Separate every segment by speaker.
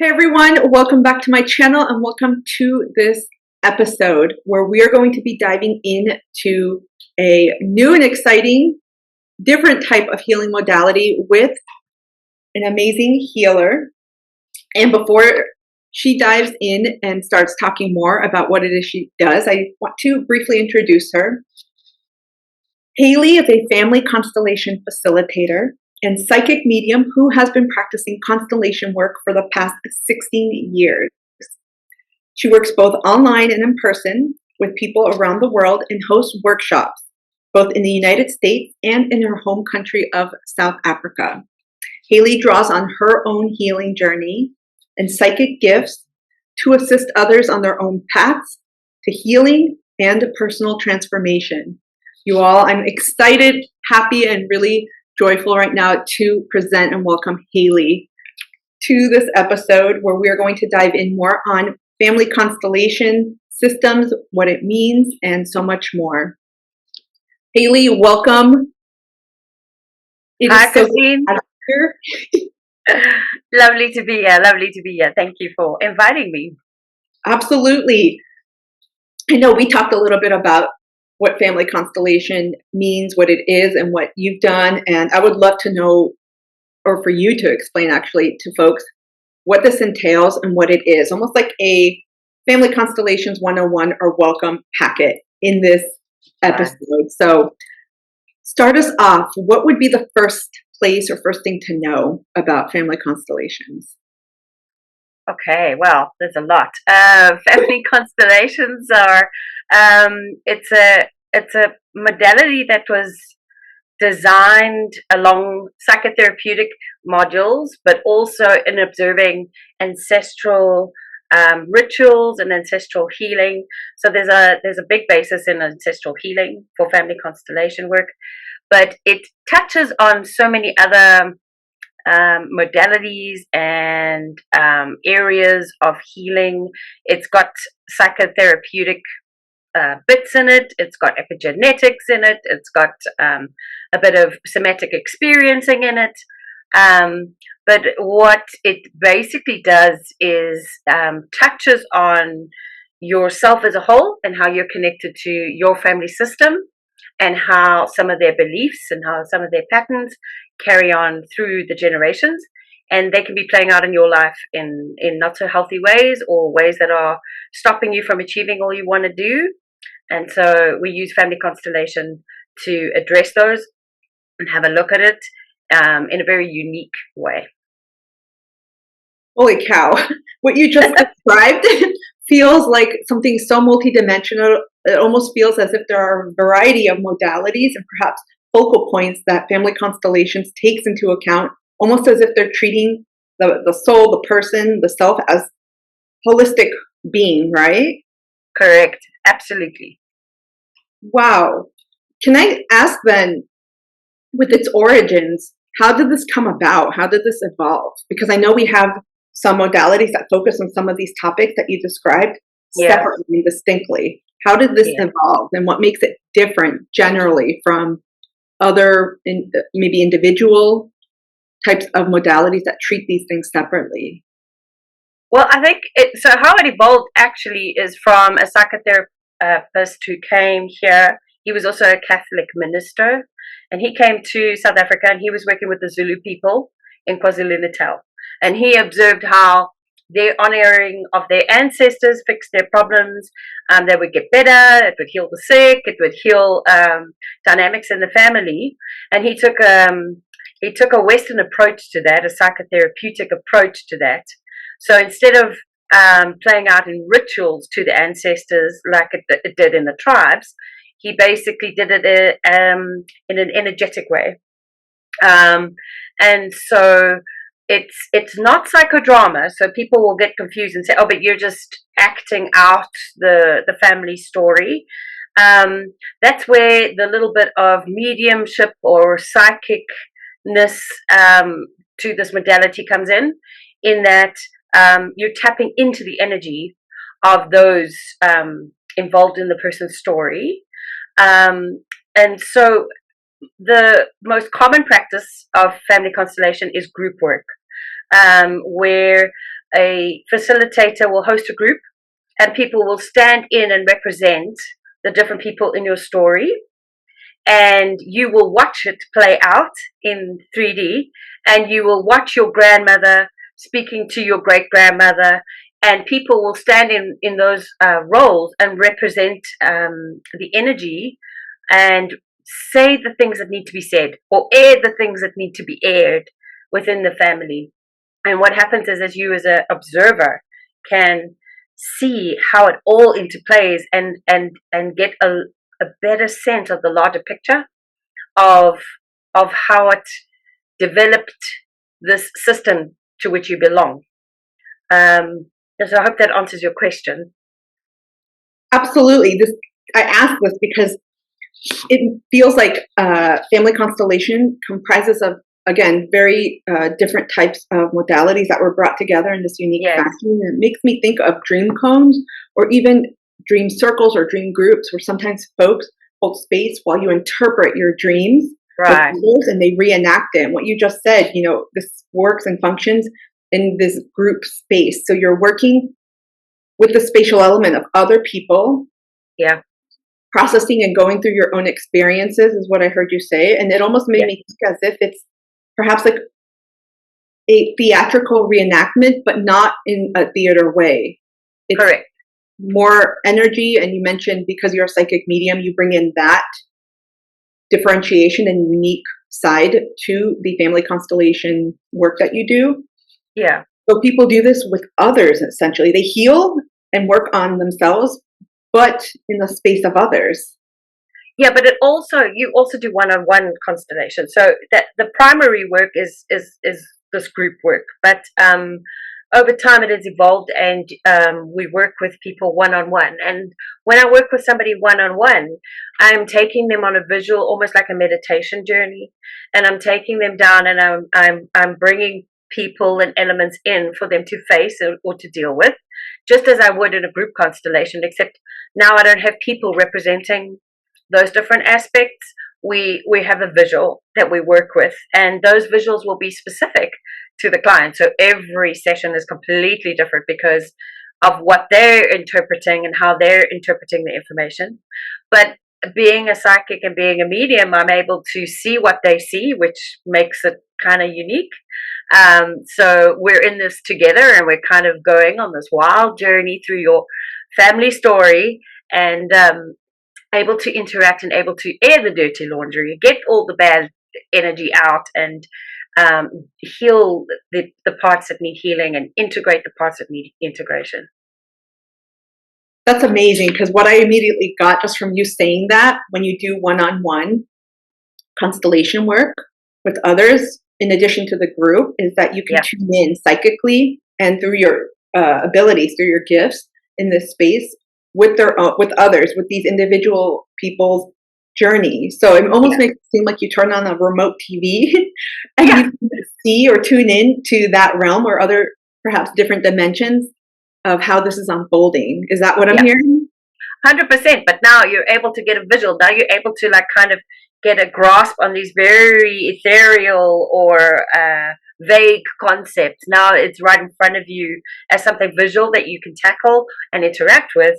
Speaker 1: Hey everyone, welcome back to my channel and welcome to this episode where we are going to be diving into a new and exciting different type of healing modality with an amazing healer. And before she dives in and starts talking more about what it is she does, I want to briefly introduce her. Hayley is a family constellation facilitator and psychic medium who has been practicing constellation work for the past 16 years. She works both online and in person with people around the world and hosts workshops, both in the United States and in her home country of South Africa. Hayley draws on her own healing journey and psychic gifts to assist others on their own paths to healing and personal transformation. You all, I'm excited, happy, and really joyful right now to present and welcome Hayley to this episode where we are going to dive in more on family constellation systems, what it means, and so much more. Hayley, welcome.
Speaker 2: Hi, Christine. Lovely to be here. Lovely to be here. Thank you for inviting me.
Speaker 1: Absolutely. I know we talked a little bit about what family constellation means, what it is, and what you've done. And I would love to know, or for you to explain actually to folks, what this entails and what it is. Almost like a Family Constellations 101 or welcome packet in this episode. So start us off. What would be the first place or first thing to know about family constellations?
Speaker 2: Okay, well, there's a lot. Family constellations are it's a modality that was designed along psychotherapeutic modules, but also in observing ancestral rituals and ancestral healing. So there's a big basis in ancestral healing for family constellation work, but it touches on so many other modalities and areas of healing. It's got psychotherapeutic bits in it. It's got epigenetics in it. It's got a bit of somatic experiencing in it. But what it basically does is touches on yourself as a whole and how you're connected to your family system and how some of their beliefs and how some of their patterns carry on through the generations, and they can be playing out in your life in not so healthy ways or ways that are stopping you from achieving all you want to do. And so we use family constellation to address those and have a look at it in a very unique way.
Speaker 1: Holy cow. What you just described feels like something so multidimensional. It almost feels as if there are a variety of modalities and perhaps focal points that family constellations takes into account, almost as if they're treating the soul, the person, the self as holistic being, right?
Speaker 2: Correct. Absolutely.
Speaker 1: Wow. Can I ask then, with its origins, how did this come about? How did this evolve? Because I know we have some modalities that focus on some of these topics that you described separately and distinctly. How did this evolve, and what makes it different generally from other maybe individual types of modalities that treat these things separately?
Speaker 2: Well, I think so how it evolved actually is from a psychotherapist who came here. He was also a Catholic minister, and he came to South Africa, and he was working with the Zulu people in KwaZulu-Natal. And he observed how their honoring of their ancestors fixed their problems. They would get better. It would heal the sick. It would heal dynamics in the family. And he took a Western approach to that, a psychotherapeutic approach to that. So instead of playing out in rituals to the ancestors like it did in the tribes, he basically did it in an energetic way. And so it's not psychodrama, so people will get confused and say, oh, but you're just acting out the family story. That's where the little bit of mediumship or psychicness to this modality comes in that you're tapping into the energy of those involved in the person's story. And so the most common practice of family constellation is group work, where a facilitator will host a group, and people will stand in and represent the different people in your story, and you will watch it play out in 3D, and you will watch your grandmother speaking to your great grandmother, and people will stand in those roles and represent the energy and say the things that need to be said, or air the things that need to be aired within the family. And what happens is, as you as an observer can see how it all interplays, and get a better sense of the larger picture of how it developed this system to which you belong. So I hope that answers your question.
Speaker 1: Absolutely. I asked this because it feels like family constellation comprises of, again, very different types of modalities that were brought together in this unique fashion. It makes me think of dream cones, or even dream circles or dream groups, where sometimes folks hold space while you interpret your dreams,
Speaker 2: right,
Speaker 1: and they reenact it. And what you just said, this works and functions in this group space. So you're working with the spatial element of other people.
Speaker 2: Yeah.
Speaker 1: Processing and going through your own experiences is what I heard you say. And it almost made me think as if it's perhaps like a theatrical reenactment, but not in a theater way. It's
Speaker 2: correct.
Speaker 1: More energy. And you mentioned, because you're a psychic medium, you bring in that differentiation and unique side to the family constellation work that you do.
Speaker 2: Yeah.
Speaker 1: So people do this with others, essentially. They heal and work on themselves, but in the space of others.
Speaker 2: Yeah, but you also do one-on-one constellation. So that the primary work is this group work, but over time it has evolved, and we work with people one-on-one. And when I work with somebody one-on-one, I'm taking them on a visual, almost like a meditation journey, and I'm taking them down, and I'm bringing people and elements in for them to face or to deal with, just as I would in a group constellation, except now I don't have people representing those different aspects. We have a visual that we work with, and those visuals will be specific to the client. So every session is completely different because of what they're interpreting and how they're interpreting the information. But being a psychic and being a medium, I'm able to see what they see, which makes it kind of unique. So we're in this together, and we're kind of going on this wild journey through your family story, and able to interact and able to air the dirty laundry, get all the bad energy out, and heal the parts that need healing, and integrate the parts that need integration.
Speaker 1: That's amazing, because what I immediately got just from you saying that, when you do one-on-one constellation work with others, in addition to the group, is that you can tune in psychically and through your abilities, through your gifts in this space with others, with these individual people's journey. So it almost makes it seem like you turn on a remote TV and you can see or tune in to that realm or other, perhaps different dimensions of how this is unfolding. Is that what I'm hearing?
Speaker 2: 100%. But now you're able to get a visual. Now you're able to kind of get a grasp on these very ethereal or vague concepts. Now it's right in front of you as something visual that you can tackle and interact with.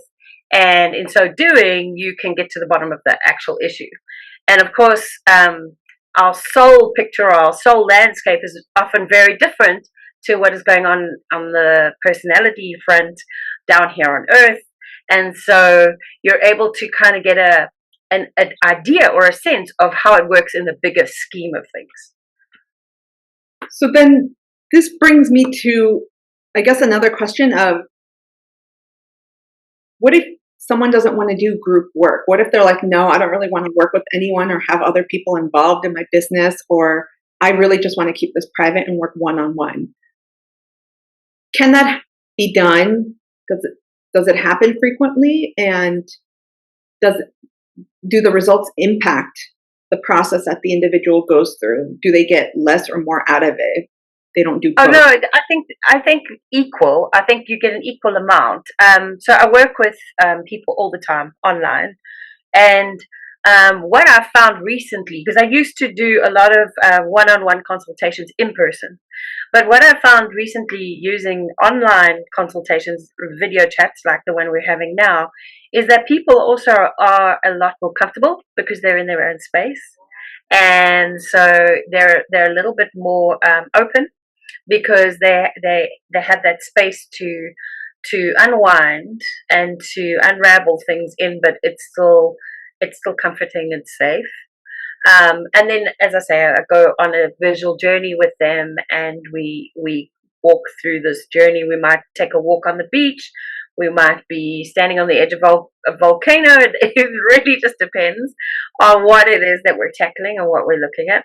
Speaker 2: And in so doing, you can get to the bottom of the actual issue. And of course, our soul picture, our soul landscape is often very different to what is going on the personality front down here on Earth. And so you're able to kind of get an idea or a sense of how it works in the bigger scheme of things.
Speaker 1: So then this brings me to, I guess, another question of, what if someone doesn't want to do group work? What if they're like, no, I don't really want to work with anyone or have other people involved in my business, or I really just want to keep this private and work one-on-one? Can that be done? Does it happen frequently? And do the results impact the process that the individual goes through? Do they get less or more out of it? They don't do both?
Speaker 2: Oh no, I think equal. I think you get an equal amount. So I work with people all the time online, and what I've found recently, because I used to do a lot of one-on-one consultations in person, But what I found recently using online consultations, video chats like the one we're having now, is that people also are a lot more comfortable because they're in their own space, and so they're a little bit more open because they have that space to unwind and to unravel things in, but it's still comforting and safe. And then, as I say, I go on a visual journey with them, and we walk through this journey. We might take a walk on the beach. We might be standing on the edge of a volcano. It really just depends on what it is that we're tackling and what we're looking at.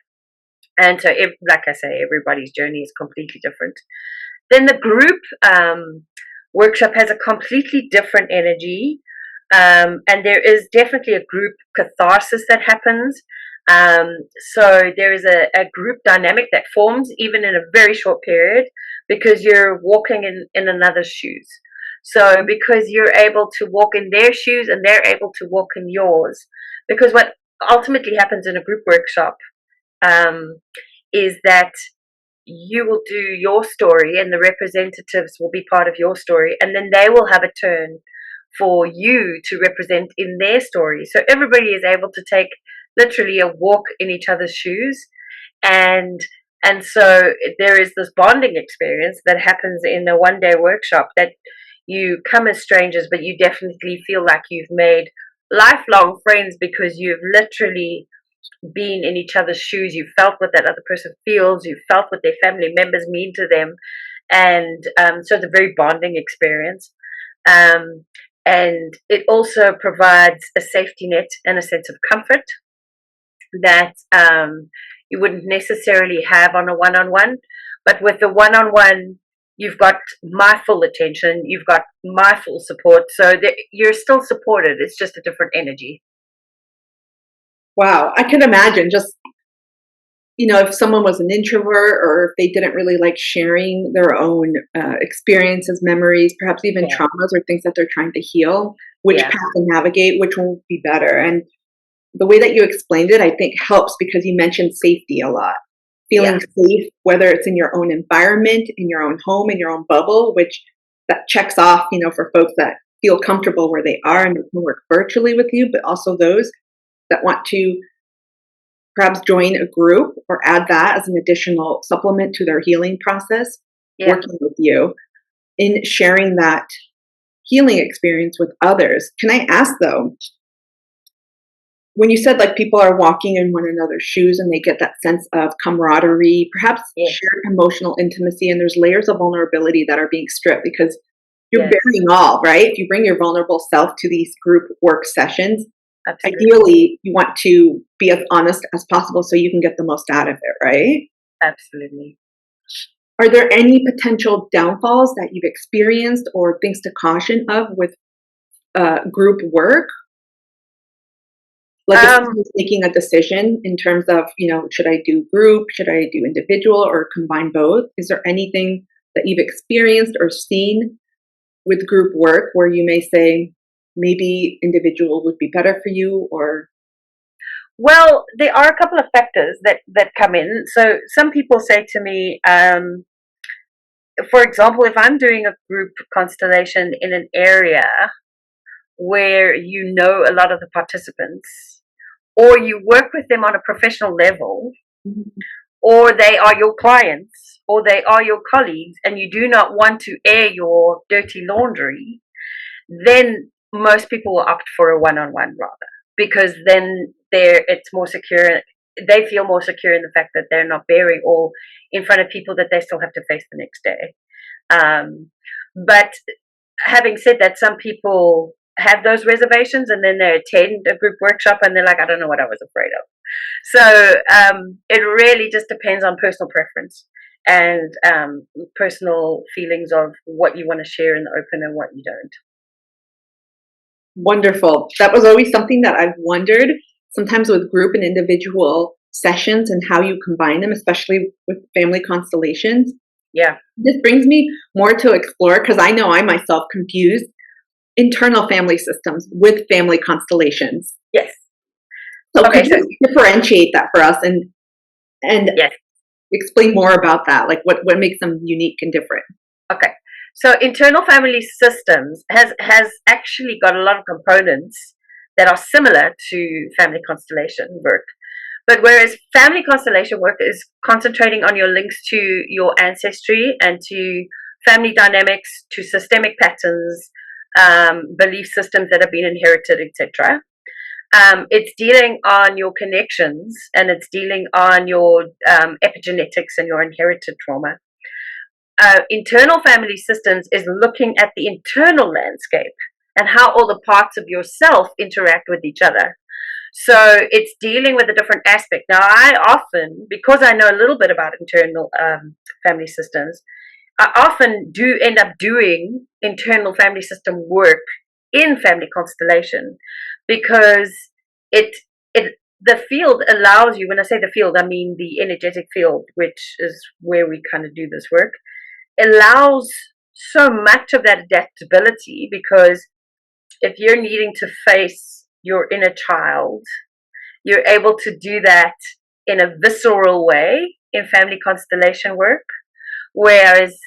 Speaker 2: And so, like I say, everybody's journey is completely different. Then the group workshop has a completely different energy, and there is definitely a group catharsis that happens. So there is a group dynamic that forms even in a very short period because you're walking in another's shoes. So because you're able to walk in their shoes and they're able to walk in yours, because what ultimately happens in a group workshop is that you will do your story and the representatives will be part of your story, and then they will have a turn for you to represent in their story. So everybody is able to take literally a walk in each other's shoes, and so there is this bonding experience that happens in a one-day workshop that you come as strangers, but you definitely feel like you've made lifelong friends because you've literally been in each other's shoes. You felt what that other person feels. You felt what their family members mean to them, and so it's a very bonding experience. And it also provides a safety net and a sense of comfort that you wouldn't necessarily have on a one-on-one. But with the one-on-one, you've got my full attention, you've got my full support, so that you're still supported. It's just a different energy.
Speaker 1: Wow, I can imagine just, if someone was an introvert or if they didn't really like sharing their own experiences, memories, perhaps even traumas or things that they're trying to heal, which path to navigate, which one would be better. And the way that you explained it, I think helps because you mentioned safety a lot. Feeling safe, whether it's in your own environment, in your own home, in your own bubble, which that checks off, for folks that feel comfortable where they are and can work virtually with you, but also those that want to perhaps join a group or add that as an additional supplement to their healing process, working with you in sharing that healing experience with others. Can I ask though, when you said like people are walking in one another's shoes and they get that sense of camaraderie, perhaps shared emotional intimacy, and there's layers of vulnerability that are being stripped because you're bearing all, right? If you bring your vulnerable self to these group work sessions, ideally you want to be as honest as possible so you can get the most out of it, right?
Speaker 2: Absolutely.
Speaker 1: Are there any potential downfalls that you've experienced or things to caution of with group work? Like if someone's making a decision in terms of, should I do group, should I do individual, or combine both? Is there anything that you've experienced or seen with group work where you may say maybe individual would be better for you? Or
Speaker 2: well, there are a couple of factors that come in. So some people say to me, for example, if I'm doing a group constellation in an area where a lot of the participants, or you work with them on a professional level, or they are your clients, or they are your colleagues, and you do not want to air your dirty laundry, then most people will opt for a one-on-one rather, because then it's more secure. They feel more secure in the fact that they're not bearing all in front of people that they still have to face the next day. But having said that, some people have those reservations and then they attend a group workshop and they're like, I don't know what I was afraid of. So it really just depends on personal preference and personal feelings of what you want to share in the open and what you don't.
Speaker 1: Wonderful. That was always something that I've wondered sometimes with group and individual sessions and how you combine them, especially with family constellations.
Speaker 2: Yeah.
Speaker 1: This brings me more to explore because I know I myself confused internal family systems with family constellations.
Speaker 2: Yes.
Speaker 1: So could you differentiate that for us and
Speaker 2: yes.
Speaker 1: explain more about that. Like what makes them unique and different?
Speaker 2: Okay. So internal family systems has actually got a lot of components that are similar to family constellation work. But whereas family constellation work is concentrating on your links to your ancestry and to family dynamics, to systemic patterns, belief systems that have been inherited, etc. It's dealing on your connections, and it's dealing on your epigenetics and your inherited trauma. Internal family systems is looking at the internal landscape and how all the parts of yourself interact with each other. So it's dealing with a different aspect. Now, I often, because I know a little bit about internal family systems, I often do end up doing internal family system work in family constellation, because it the field allows you, when I say the field, I mean the energetic field, which is where we kind of do this work, allows so much of that adaptability, because if you're needing to face your inner child, you're able to do that in a visceral way in family constellation work, whereas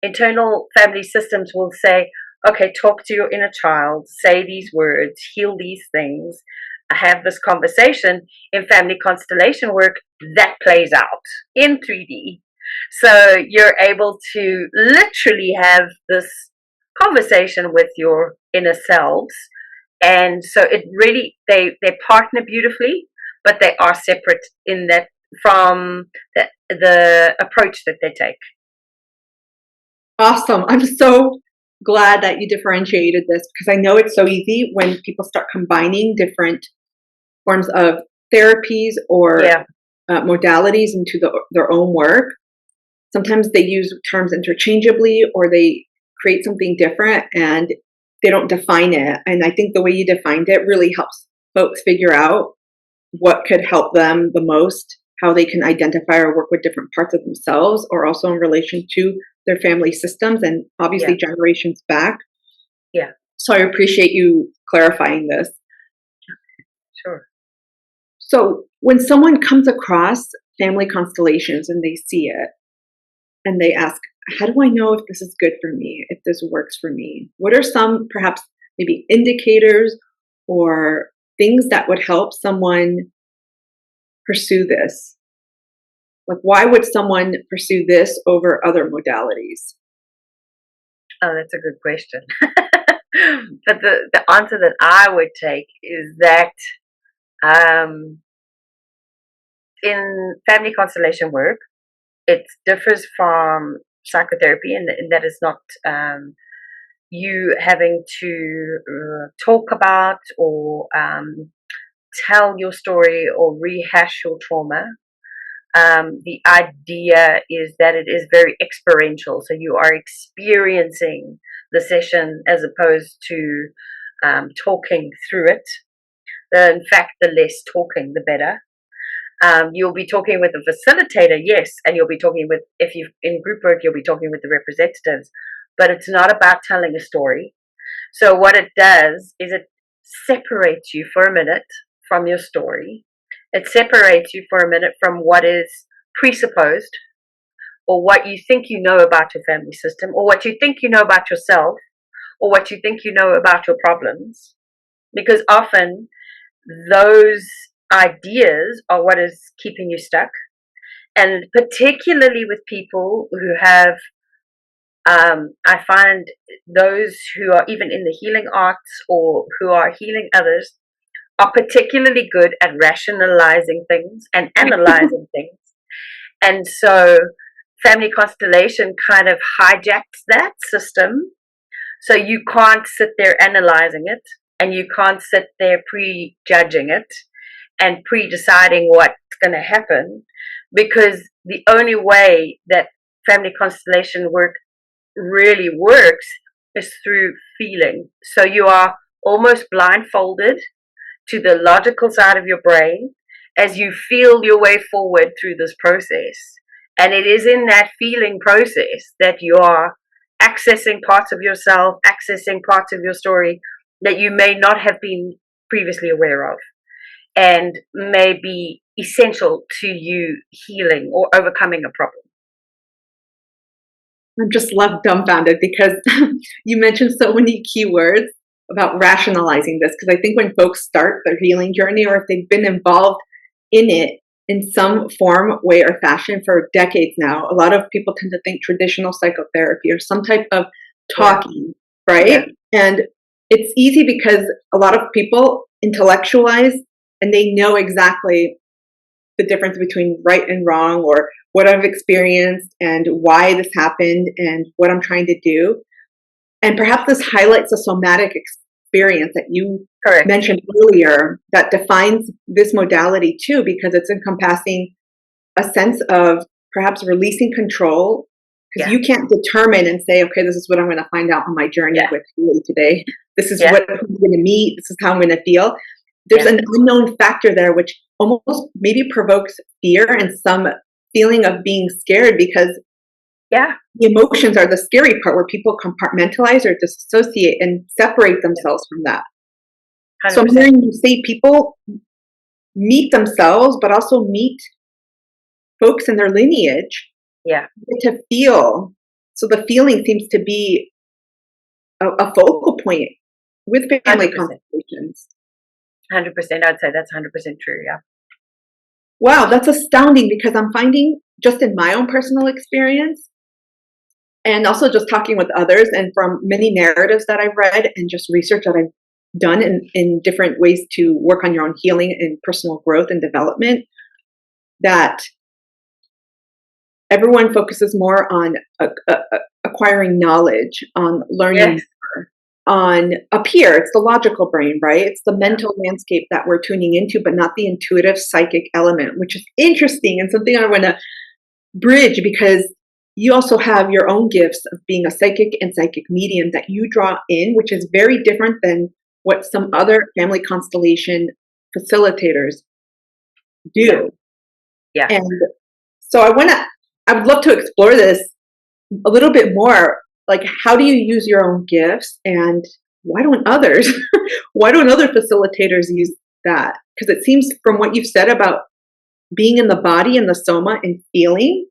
Speaker 2: internal family systems will say, okay, talk to your inner child, say these words, heal these things, have this conversation. In family constellation work, that plays out in 3D. So you're able to literally have this conversation with your inner selves. And so it really, they partner beautifully, but they are separate in that, from the approach that they take.
Speaker 1: Awesome. I'm so glad that you differentiated this, because I know it's so easy when people start combining different forms of therapies or modalities into their own work. Sometimes they use terms interchangeably, or they create something different and they don't define it. And I think the way you defined it really helps folks figure out what could help them the most, how they can identify or work with different parts of themselves, or also in relation to their family systems and obviously generations back.
Speaker 2: Yeah.
Speaker 1: So I appreciate you clarifying this.
Speaker 2: Sure.
Speaker 1: So when someone comes across family constellations and they see it and they ask, how do I know if this is good for me, if this works for me? What are some perhaps maybe indicators or things that would help someone pursue this? Like, why would someone pursue this over other modalities?
Speaker 2: Oh, that's a good question. But the answer that I would take is that in family constellation work, it differs from psychotherapy in that it's not you having to talk about or tell your story or rehash your trauma. The idea is that it is very experiential, so you are experiencing the session as opposed to talking through it. In fact, the less talking, the better. You'll be talking with a facilitator, yes, and you'll be talking with, if you're in group work, you'll be talking with the representatives, but it's not about telling a story. So what it does is it separates you for a minute from your story. It separates you for a minute from what is presupposed, or what you think you know about your family system, or what you think you know about yourself, or what you think you know about your problems. Because often those ideas are what is keeping you stuck. And particularly with people who have, I find those who are even in the healing arts or who are healing others are particularly good at rationalizing things and analyzing things. And so family constellation kind of hijacks that system. So you can't sit there analyzing it, and you can't sit there prejudging it and pre-deciding what's going to happen, because the only way that family constellation work really works is through feeling. So you are almost blindfolded to the logical side of your brain as you feel your way forward through this process. And it is in that feeling process that you are accessing parts of yourself, accessing parts of your story that you may not have been previously aware of. and may be essential to you healing or overcoming a problem.
Speaker 1: I'm just left dumbfounded because you mentioned so many key words about rationalizing this. Because I think when folks start their healing journey, or if they've been involved in it in some form, way, or fashion for decades now, a lot of people tend to think traditional psychotherapy or some type of talking, right?
Speaker 2: Yeah.
Speaker 1: And it's easy because a lot of people intellectualize and they know exactly the difference between right and wrong, or what I've experienced and why this happened and what I'm trying to do. And perhaps this highlights a somatic experience that you
Speaker 2: Correct.
Speaker 1: mentioned earlier that defines this modality too, because it's encompassing a sense of perhaps releasing control, because you can't determine and say, okay, this is what I'm going to find out on my journey with Hayley today. This is what I'm going to meet. This is how I'm going to feel. There's an unknown factor there, which almost maybe provokes fear and some feeling of being scared, because the emotions are the scary part, where people compartmentalize or disassociate and separate themselves from that. 100%. So I'm hearing you say people meet themselves, but also meet folks in their lineage to feel. So the feeling seems to be a focal point with family constellations.
Speaker 2: 100%. I'd say that's 100% true. Yeah.
Speaker 1: Wow, that's astounding, because I'm finding, just in my own personal experience, and also just talking with others, and from many narratives that I've read and just research that I've done in different ways to work on your own healing and personal growth and development, that everyone focuses more on acquiring knowledge, on learning more, on up here. It's the logical brain, right? It's the mental landscape that we're tuning into, but not the intuitive psychic element, which is interesting and something I want to bridge, because you also have your own gifts of being a psychic and psychic medium that you draw in, which is very different than what some other family constellation facilitators do.
Speaker 2: Yeah.
Speaker 1: And so I would love to explore this a little bit more. Like, how do you use your own gifts, and why don't other facilitators use that? Because it seems from what you've said about being in the body and the soma and feeling,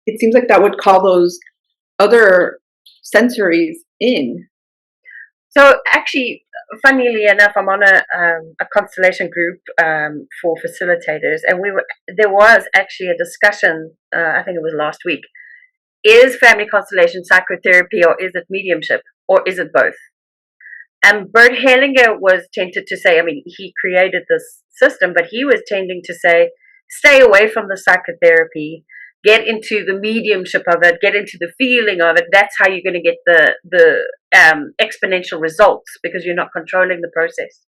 Speaker 1: it seems like that would call those other sensories in.
Speaker 2: So actually, funnily enough, I'm on a constellation group for facilitators, and there was actually a discussion. I think it was last week. Is family constellation psychotherapy, or is it mediumship, or is it both? And Bert Hellinger was tempted to say, I mean, he created this system, but he was tending to say, stay away from the psychotherapy, get into the mediumship of it, get into the feeling of it. That's how you're going to get the exponential results, because you're not controlling the process.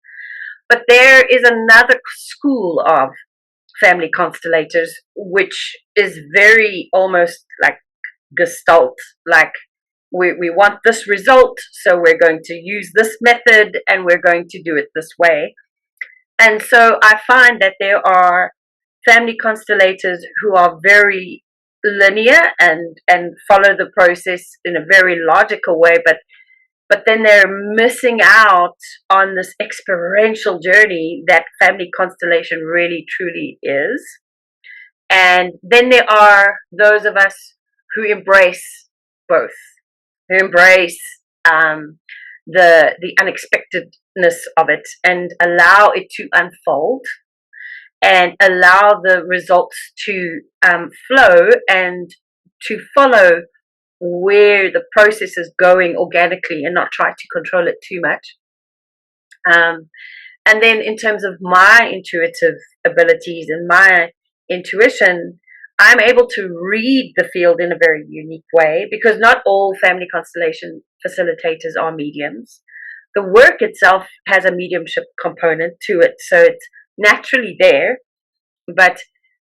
Speaker 2: But there is another school of family constellators, which is very almost like Gestalt, like we want this result, so we're going to use this method and we're going to do it this way. And so I find that there are family constellators who are very linear and follow the process in a very logical way, but then they're missing out on this experiential journey that family constellation really truly is. And then there are those of us who embrace both, who embrace the unexpectedness of it and allow it to unfold and allow the results to flow and to follow where the process is going organically and not try to control it too much. And then in terms of my intuitive abilities and my intuition, I'm able to read the field in a very unique way, because not all family constellation facilitators are mediums. The work itself has a mediumship component to it, so it's naturally there, but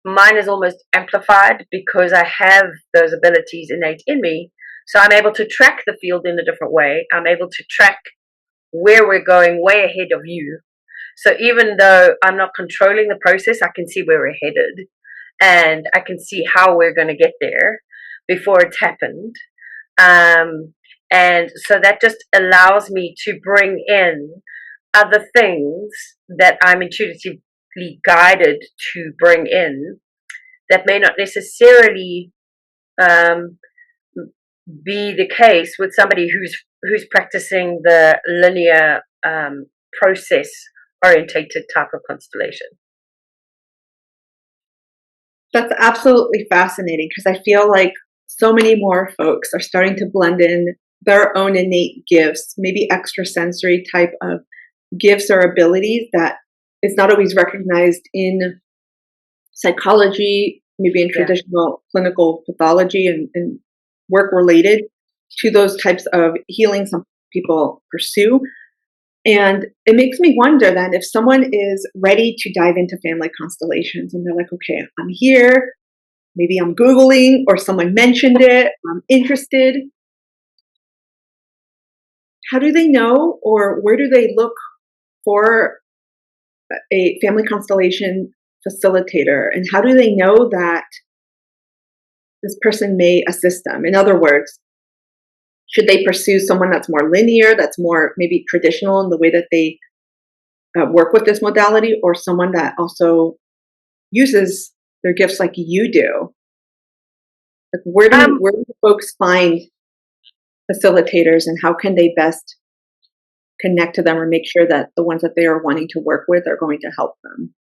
Speaker 2: mine is almost amplified because I have those abilities innate in me. So I'm able to track the field in a different way. I'm able to track where we're going way ahead of you. So even though I'm not controlling the process, I can see where we're headed. And I can see how we're going to get there before it's happened. And so that just allows me to bring in other things that I'm intuitively guided to bring in that may not necessarily be the case with somebody who's practicing the linear process orientated type of constellation.
Speaker 1: That's absolutely fascinating, because I feel like so many more folks are starting to blend in their own innate gifts, maybe extrasensory type of gifts or abilities that is not always recognized in psychology, maybe in traditional clinical pathology and work related to those types of healing some people pursue. And it makes me wonder then, if someone is ready to dive into family constellations and they're like, okay, I'm here, maybe I'm Googling or someone mentioned it, I'm interested. How do they know, or where do they look for a family constellation facilitator? And how do they know that this person may assist them? In other words, should they pursue someone that's more linear, that's more maybe traditional in the way that they work with this modality, or someone that also uses their gifts like you do? Like, where do folks find facilitators, and how can they best connect to them or make sure that the ones that they are wanting to work with are going to help them?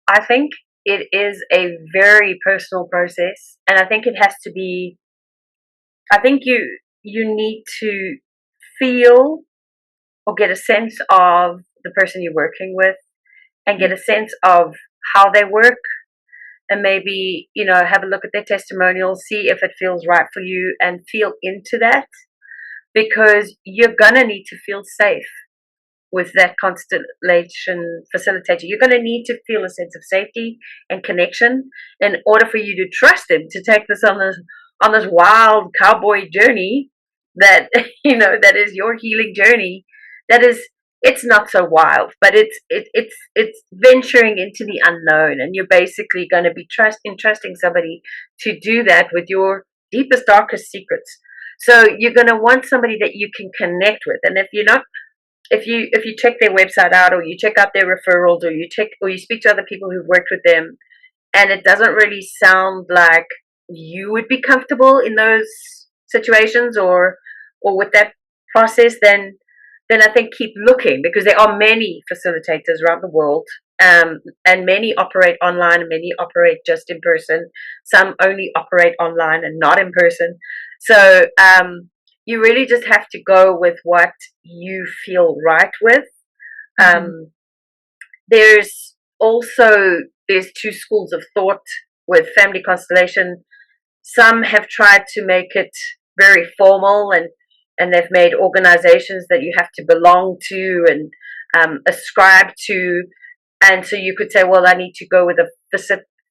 Speaker 2: I think it is a very personal process, and I think it has to be. I think you need to feel or get a sense of the person you're working with, and get a sense of how they work, and maybe, have a look at their testimonials, see if it feels right for you, and feel into that, because you're gonna need to feel safe with that constellation facilitator. You're going to need to feel a sense of safety and connection in order for you to trust them to take this on this wild cowboy journey that that is your healing journey. That is, it's not so wild, but it's venturing into the unknown, and you're basically going to be entrusting somebody to do that with your deepest, darkest secrets. So you're going to want somebody that you can connect with, and if you check their website out, or you check out their referrals, or you speak to other people who've worked with them, and it doesn't really sound like you would be comfortable in those situations or with that process, then I think keep looking, because there are many facilitators around the world, and many operate online and many operate just in person. Some only operate online and not in person. So you really just have to go with what you feel right with. There's two schools of thought with family constellation. Some have tried to make it very formal, and they've made organizations that you have to belong to and ascribe to. And so you could say, well, I need to go with a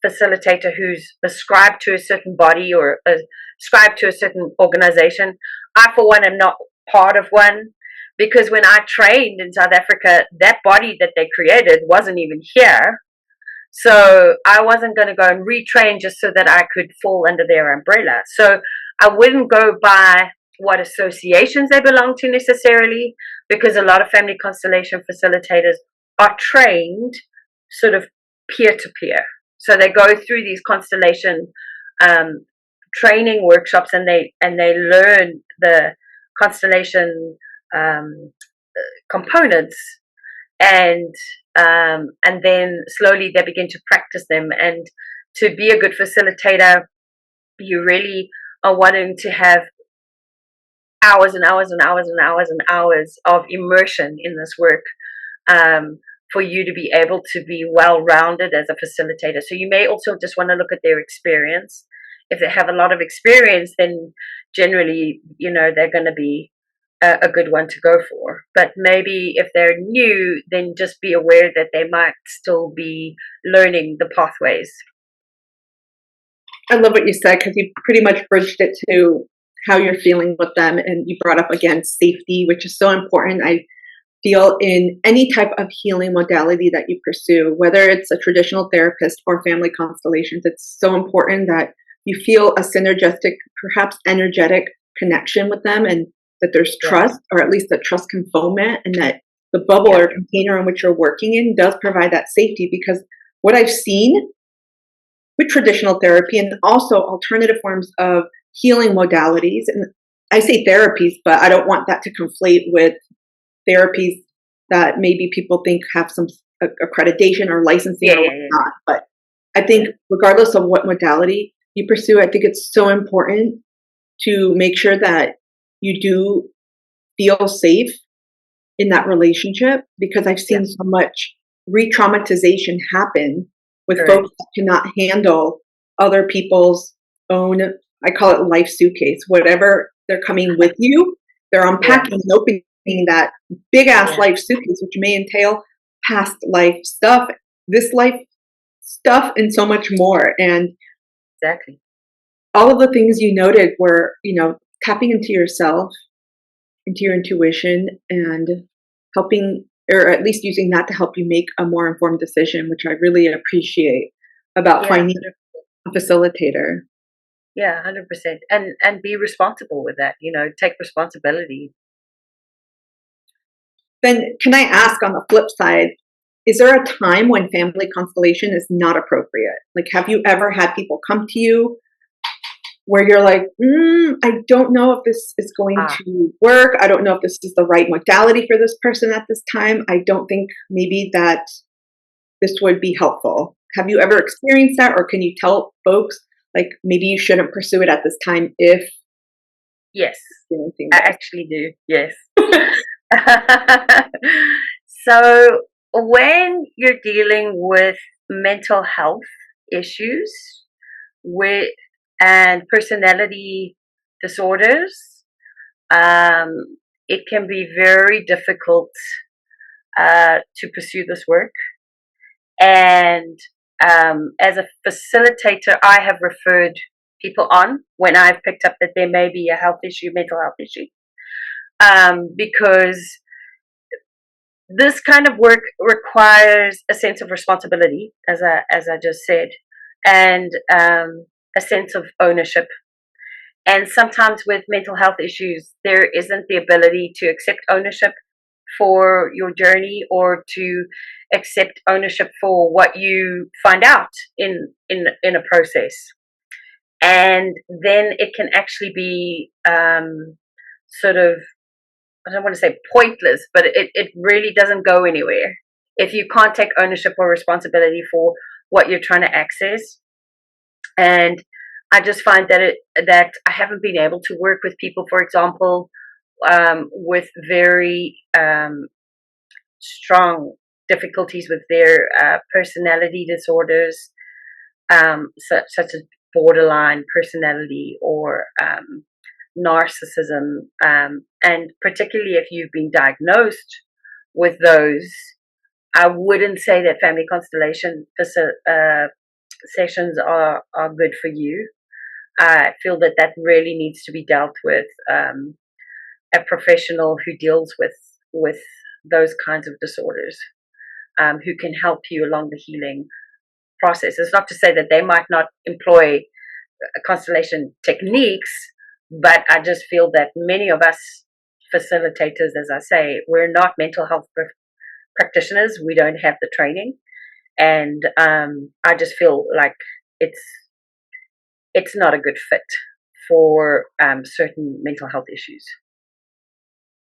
Speaker 2: facilitator who's ascribed to a certain body or ascribed to a certain organization. I, for one, am not part of one, because when I trained in South Africa, that body that they created wasn't even here. So I wasn't going to go and retrain just so that I could fall under their umbrella. So I wouldn't go by what associations they belong to necessarily, because a lot of family constellation facilitators are trained sort of peer-to-peer. So they go through these constellation training workshops, and they learn the constellation components, and then slowly they begin to practice them. And to be a good facilitator, you really are wanting to have hours and hours and hours and hours and hours of immersion in this work, for you to be able to be well-rounded as a facilitator. So you may also just want to look at their experience. If they have a lot of experience, then generally, they're going to be a good one to go for. But maybe if they're new, then just be aware that they might still be learning the pathways.
Speaker 1: I love what you said, because you pretty much bridged it to how you're feeling with them, and you brought up again safety, which is so important. I feel in any type of healing modality that you pursue, whether it's a traditional therapist or family constellations, it's so important that you feel a synergistic, perhaps energetic connection with them, and that there's trust, or at least a trust component, and that the bubble or container in which you're working in does provide that safety, because what I've seen with traditional therapy and also alternative forms of healing modalities, and I say therapies, but I don't want that to conflate with therapies that maybe people think have some accreditation or licensing or whatnot. But I think regardless of what modality you pursue, I think it's so important to make sure that you do feel safe in that relationship, because I've seen so much re-traumatization happen with folks that cannot handle other people's own, I call it life suitcase, whatever they're coming with you, they're unpacking and opening that big ass life suitcase, which may entail past life stuff, this life stuff, and so much more. And all of the things you noted were, tapping into yourself, into your intuition, and helping, or at least using that to help you make a more informed decision, which I really appreciate about finding a facilitator.
Speaker 2: Yeah, 100%. And be responsible with that, take responsibility.
Speaker 1: Then can I ask, on the flip side, is there a time when family constellation is not appropriate? Like, have you ever had people come to you where you're like, I don't know if this is going to work. I don't know if this is the right modality for this person at this time. I don't think maybe that this would be helpful. Have you ever experienced that? Or can you tell folks, like, maybe you shouldn't pursue it at this time if...
Speaker 2: Yes, I actually do. Yes. So when you're dealing with mental health issues and personality disorders, it can be very difficult to pursue this work. And as a facilitator, I have referred people on when I've picked up that there may be a health issue, mental health issue, because this kind of work requires a sense of responsibility, as I just said, and a sense of ownership. And sometimes with mental health issues, there isn't the ability to accept ownership for your journey, or to accept ownership for what you find out in a process. And then it can actually be sort of, I don't want to say pointless, but it really doesn't go anywhere if you can't take ownership or responsibility for what you're trying to access. And I just find that I haven't been able to work with people, for example, with very strong difficulties with their personality disorders, such as borderline personality or narcissism, and particularly if you've been diagnosed with those, I wouldn't say that family constellation sessions are good for you. I feel that really needs to be dealt with a professional who deals with those kinds of disorders, who can help you along the healing process. It's not to say that they might not employ constellation techniques, but I just feel that many of us facilitators, as I say, we're not mental health practitioners. We don't have the training, and I just feel like it's not a good fit for certain mental health issues.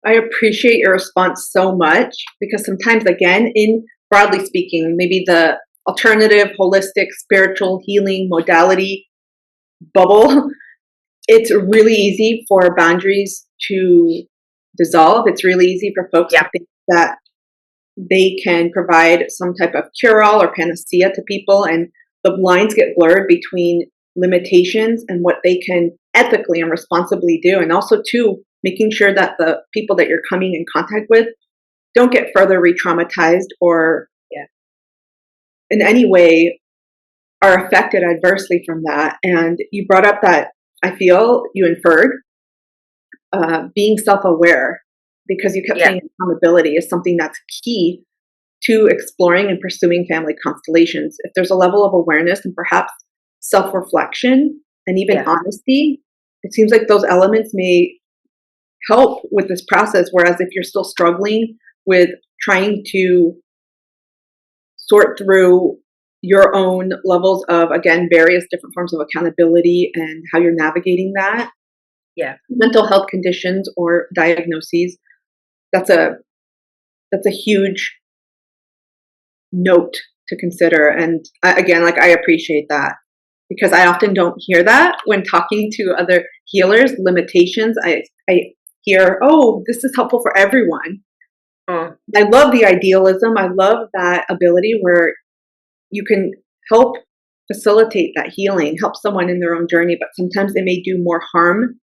Speaker 1: I appreciate your response so much, because sometimes, again, in broadly speaking, maybe the alternative, holistic, spiritual healing modality bubble, it's really easy for boundaries to dissolve. It's really easy for folks to think that they can provide some type of cure-all or panacea to people, and the lines get blurred between limitations and what they can ethically and responsibly do. And also, too, making sure that the people that you're coming in contact with don't get further re-traumatized or in any way are affected adversely from that. And you brought up that, I feel you inferred, being self-aware, because you kept saying accountability is something that's key to exploring and pursuing family constellations. If there's a level of awareness and perhaps self-reflection and even honesty, it seems like those elements may help with this process. Whereas if you're still struggling with trying to sort through your own levels of, again, various different forms of accountability and how you're navigating that.
Speaker 2: Yeah.
Speaker 1: Mental health conditions or diagnoses. That's a huge note to consider. And again, like, I appreciate that because I often don't hear that when talking to other healers. Limitations. I hear, oh, this is helpful for everyone. I love the idealism. I love that ability where you can help facilitate that healing, help someone in their own journey, but sometimes it may do more harm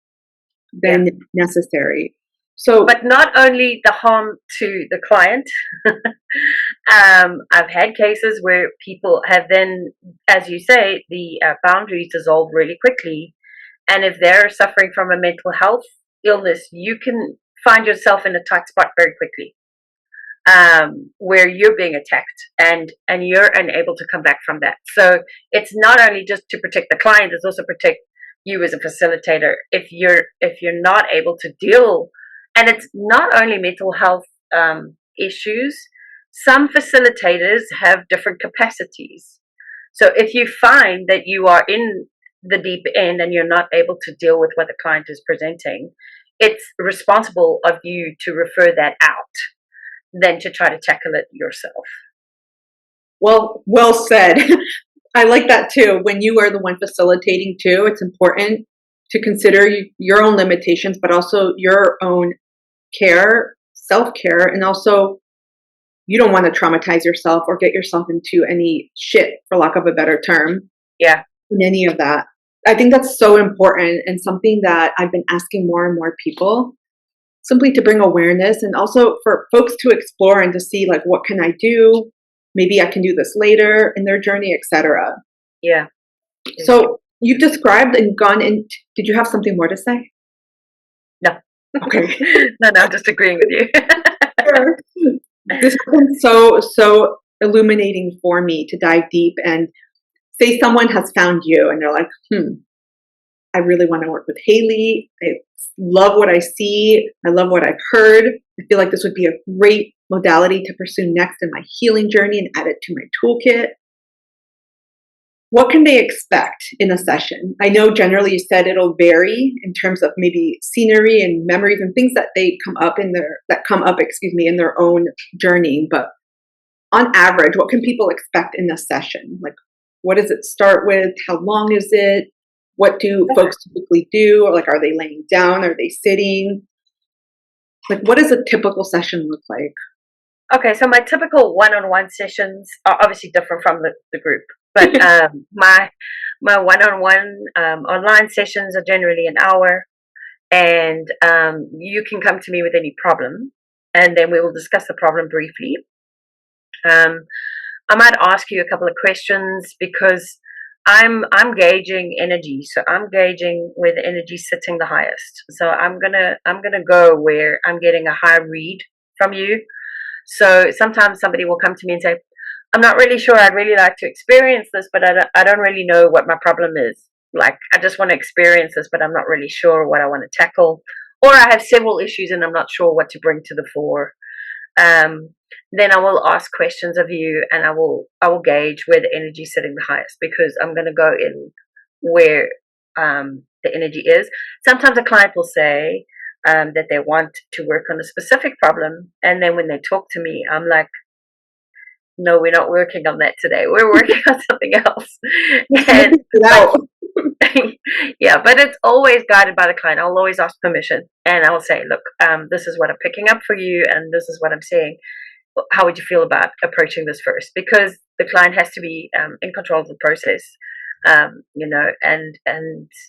Speaker 1: than necessary. So,
Speaker 2: but not only the harm to the client. I've had cases where people have then, as you say, the boundaries dissolve really quickly. And if they're suffering from a mental health illness, you can find yourself in a tight spot very quickly, where you're being attacked and you're unable to come back from that. So it's not only just to protect the client, it's also protect you as a facilitator. If you're not able to deal, and it's not only mental health issues, some facilitators have different capacities. So if you find that you are in the deep end and you're not able to deal with what the client is presenting, it's responsible of you to refer that out than to try to tackle it yourself.
Speaker 1: Well said. I like that too. When you are the one facilitating too, it's important to consider your own limitations, but also your own care, self-care, and also you don't want to traumatize yourself or get yourself into any shit, for lack of a better term.
Speaker 2: Yeah.
Speaker 1: In any of that. I think that's so important and something that I've been asking more and more people, simply to bring awareness and also for folks to explore and to see, like, what can I do? Maybe I can do this later in their journey, etc.
Speaker 2: Yeah.
Speaker 1: So you've described and gone in. Did you have something more to say?
Speaker 2: No.
Speaker 1: Okay.
Speaker 2: No, I'm just agreeing with you.
Speaker 1: Sure. This has been so illuminating for me to dive deep and say someone has found you and they're like, I really want to work with Hayley. I love what I see. I love what I've heard. I feel like this would be a great modality to pursue next in my healing journey and add it to my toolkit. What can they expect in a session? I know generally you said it'll vary in terms of maybe scenery and memories and things that come up in their own journey. But on average, what can people expect in a session? Like, what does it start with? How long is it? What do folks typically do? Or, like, are they laying down? Are they sitting? Like, what does a typical session look like?
Speaker 2: Okay, so my typical one-on-one sessions are obviously different from the group, but my one-on-one online sessions are generally an hour, and you can come to me with any problem, and then we will discuss the problem briefly. I might ask you a couple of questions because I'm gauging energy, so I'm gauging where the energy is sitting the highest. So I'm gonna go where I'm getting a high read from you. So sometimes somebody will come to me and say, I'm not really sure, I'd really like to experience this, but I don't really know what my problem is. Like, I just want to experience this, but I'm not really sure what I want to tackle. Or I have several issues and I'm not sure what to bring to the fore. Then I will ask questions of you and I will gauge where the energy is sitting the highest, because I'm going to go in where the energy is. Sometimes a client will say, that they want to work on a specific problem, and then when they talk to me, I'm like, no, we're not working on that today, we're working on something else. And yeah, but it's always guided by the client. I'll always ask permission and I'll say, look, this is what I'm picking up for you and this is what I'm saying. How would you feel about approaching this first? Because the client has to be in control of the process, and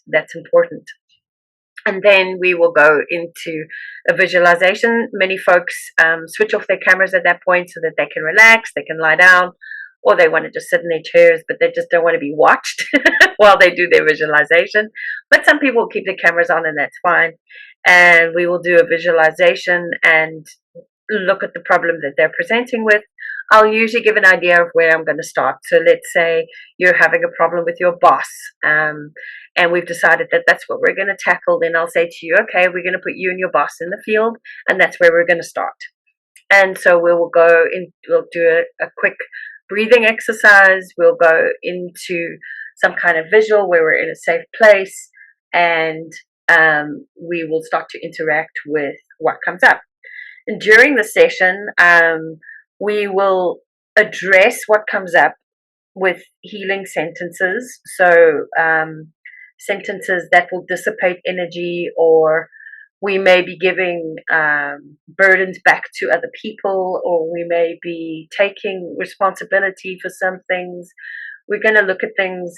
Speaker 2: that's important. And then we will go into a visualization. Many folks switch off their cameras at that point so that they can relax, they can lie down, or they want to just sit in their chairs, but they just don't want to be watched while they do their visualization. But some people keep their cameras on, and that's fine. And we will do a visualization and look at the problem that they're presenting with. I'll usually give an idea of where I'm going to start. So let's say you're having a problem with your boss, and we've decided that that's what we're going to tackle. Then I'll say to you, okay, we're going to put you and your boss in the field, and that's where we're going to start. And so we will go in, we'll do a quick breathing exercise. We'll go into some kind of visual where we're in a safe place, and we will start to interact with what comes up. And during the session, we will address what comes up with healing sentences. So sentences that will dissipate energy, or we may be giving burdens back to other people, or we may be taking responsibility for some things. We're going to look at things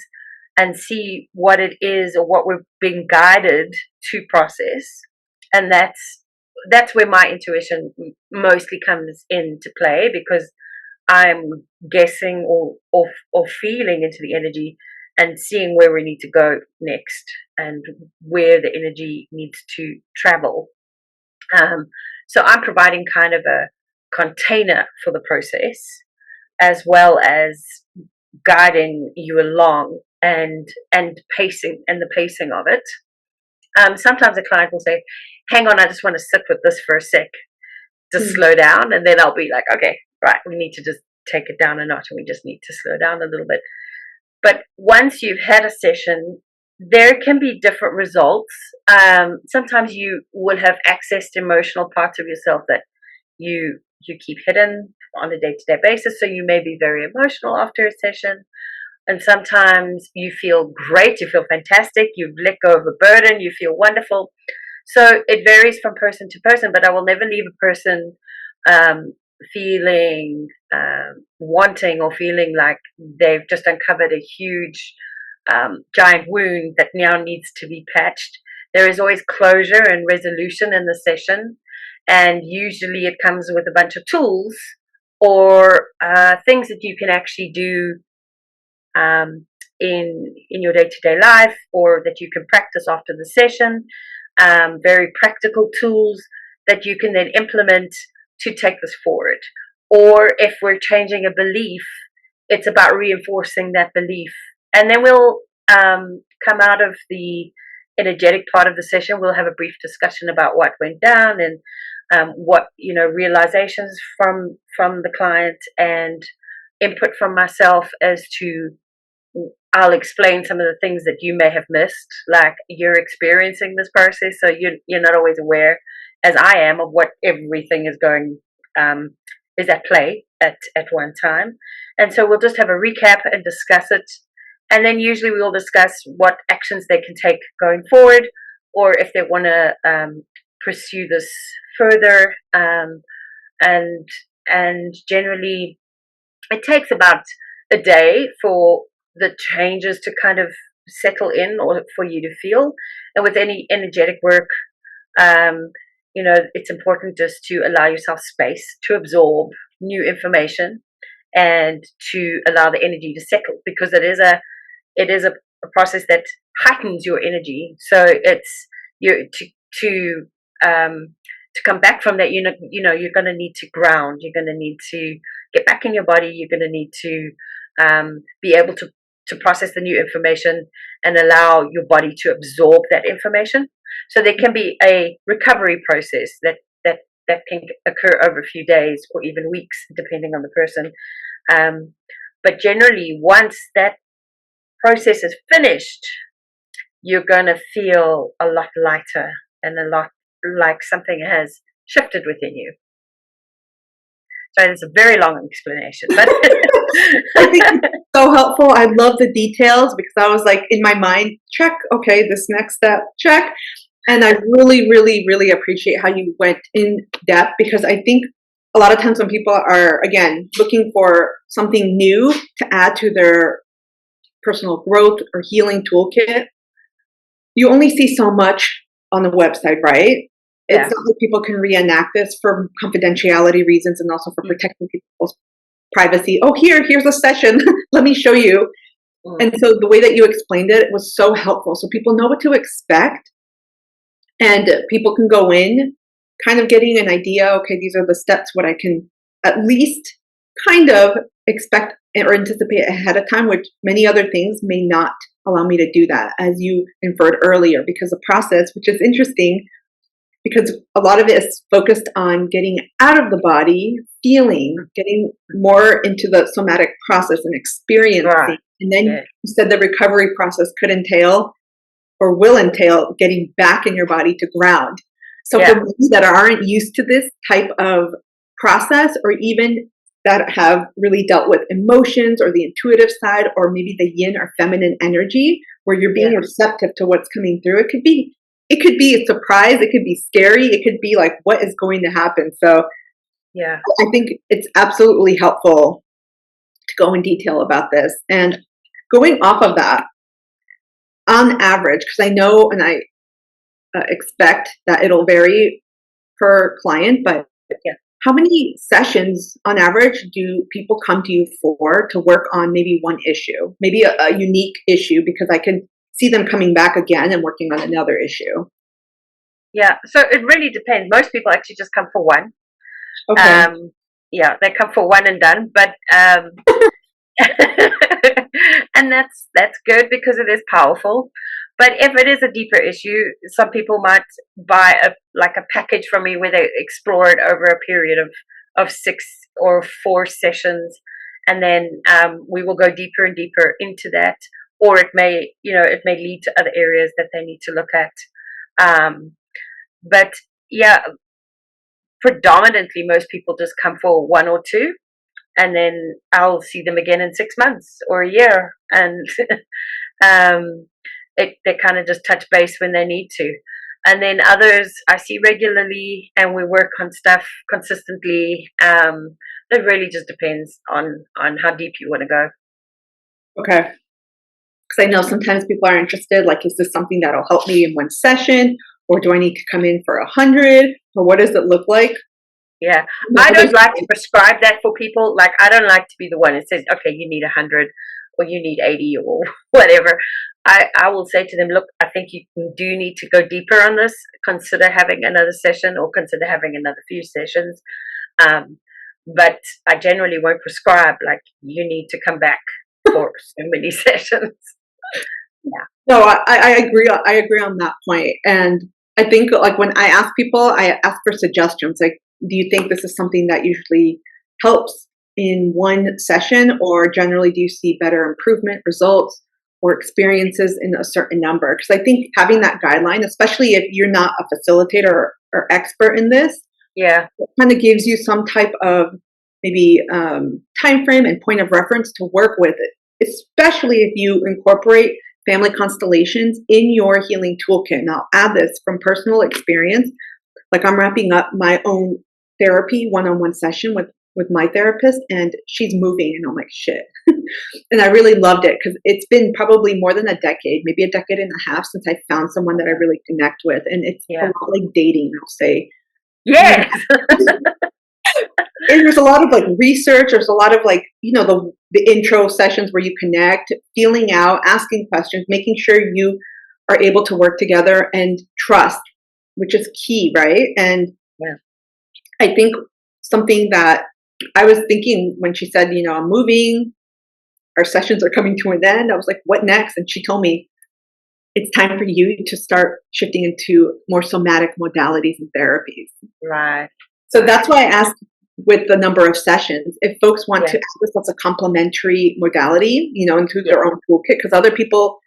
Speaker 2: and see what it is or what we're being guided to process. And that's where my intuition mostly comes into play, because I'm guessing or feeling into the energy and seeing where we need to go next and where the energy needs to travel. So I'm providing kind of a container for the process, as well as guiding you along and pacing and the pacing of it. Sometimes a client will say, hang on, I just want to sit with this for a sec, just slow down. And then I'll be like, okay, right, we need to just take it down a notch, and we just need to slow down a little bit. But once you've had a session, there can be different results. Sometimes you will have accessed emotional parts of yourself that you keep hidden on a day-to-day basis. So you may be very emotional after a session. And sometimes you feel great, you feel fantastic, you've let go of a burden, you feel wonderful. So it varies from person to person, but I will never leave a person feeling wanting or feeling like they've just uncovered a huge giant wound that now needs to be patched. There is always closure and resolution in the session, and usually it comes with a bunch of tools or things that you can actually do in your day-to-day life, or that you can practice after the session. Very practical tools that you can then implement to take this forward. Or if we're changing a belief, it's about reinforcing that belief. And then we'll come out of the energetic part of the session. We'll have a brief discussion about what went down, and what, realizations from the client, and input from myself as to, I'll explain some of the things that you may have missed, like you're experiencing this process, so you're not always aware, as I am, of what everything is going is at play at one time. And so we'll just have a recap and discuss it, and then usually we will discuss what actions they can take going forward, or if they want to pursue this further. And generally, it takes about a day for the changes to kind of settle in, or for you to feel. And with any energetic work, it's important just to allow yourself space to absorb new information and to allow the energy to settle, because it is a process that heightens your energy. So it's to come back from that, you're going to need to ground. You're going to need to get back in your body. You're going to need to be able to process the new information and allow your body to absorb that information. So there can be a recovery process that can occur over a few days or even weeks, depending on the person. But generally, once that process is finished, you're going to feel a lot lighter and a lot like something has shifted within you. So it's a very long explanation, but
Speaker 1: I think it's so helpful. I love the details, because I was like, in my mind, check, okay, this next step, check. And I really, really, really appreciate how you went in depth, because I think a lot of times when people are, again, looking for something new to add to their personal growth or healing toolkit, you only see so much on the website, right? It's not that people can reenact this for confidentiality reasons, and also for protecting people's privacy. Oh, here's a session. Let me show you. And so the way that you explained it was so helpful. So people know what to expect, and people can go in kind of getting an idea. Okay, these are the steps, what I can at least kind of expect or anticipate ahead of time, which many other things may not allow me to do that, as you inferred earlier, because the process, which is interesting, because a lot of it is focused on getting out of the body, feeling, getting more into the somatic process and experiencing.
Speaker 2: Right.
Speaker 1: And then you said the recovery process could entail or will entail getting back in your body to ground. So for people that aren't used to this type of process, or even that have really dealt with emotions or the intuitive side, or maybe the yin or feminine energy, where you're being receptive to what's coming through, it could be a surprise, it could be scary, it could be like, what is going to happen? So I think it's absolutely helpful to go in detail about this. And going off of that, on average, because I know and I expect that it'll vary per client, but how many sessions on average do people come to you for to work on maybe one issue, maybe a unique issue, because I can see them coming back again and working on another issue?
Speaker 2: Yeah, so it really depends. Most people actually just come for one.
Speaker 1: Okay.
Speaker 2: They come for one and done, but and that's good because it is powerful. But if it is a deeper issue, some people might buy a package from me where they explore it over a period of 6 or 4 sessions, and then we will go deeper and deeper into that. Or it may lead to other areas that they need to look at. But predominantly most people just come for 1 or 2, and then I'll see them again in 6 months or a year, and they kind of just touch base when they need to. And then others I see regularly, and we work on stuff consistently. It really just depends on how deep you want to go.
Speaker 1: Okay. Because I know sometimes people are interested, like, is this something that'll help me in one session, or do I need to come in for 100, or what does it look like?
Speaker 2: Yeah, I don't like to prescribe that for people. Like, I don't like to be the one that says, okay, you need 100 or you need 80 or whatever. I will say to them, look, I think you do need to go deeper on this. Consider having another session, or consider having another few sessions. But I generally won't prescribe, like, you need to come back for so many sessions.
Speaker 1: No, I agree. I agree on that point. And I think, like, when I ask people, I ask for suggestions. Like, do you think this is something that usually helps in one session, or generally do you see better improvement results or experiences in a certain number? Because I think having that guideline, especially if you're not a facilitator or expert in this, it kind of gives you some type of maybe time frame and point of reference to work with it, especially if you incorporate family constellations in your healing toolkit. And I'll add this from personal experience. Like, I'm wrapping up my own therapy one-on-one session with my therapist, and she's moving, and I'm like, shit. And I really loved it, because it's been probably more than a decade, maybe a decade and a half, since I found someone that I really connect with. And it's a lot like dating, I'll say.
Speaker 2: Yes.
Speaker 1: And there's a lot of like research. There's a lot of like, the intro sessions where you connect, feeling out, asking questions, making sure you are able to work together, and trust, which is key, right? And I think something that I was thinking when she said, I'm moving, our sessions are coming to an end, I was like, what next? And she told me, it's time for you to start shifting into more somatic modalities and therapies.
Speaker 2: Right.
Speaker 1: So that's why I asked with the number of sessions, if folks want to add this as a complementary modality, into their own toolkit, because other people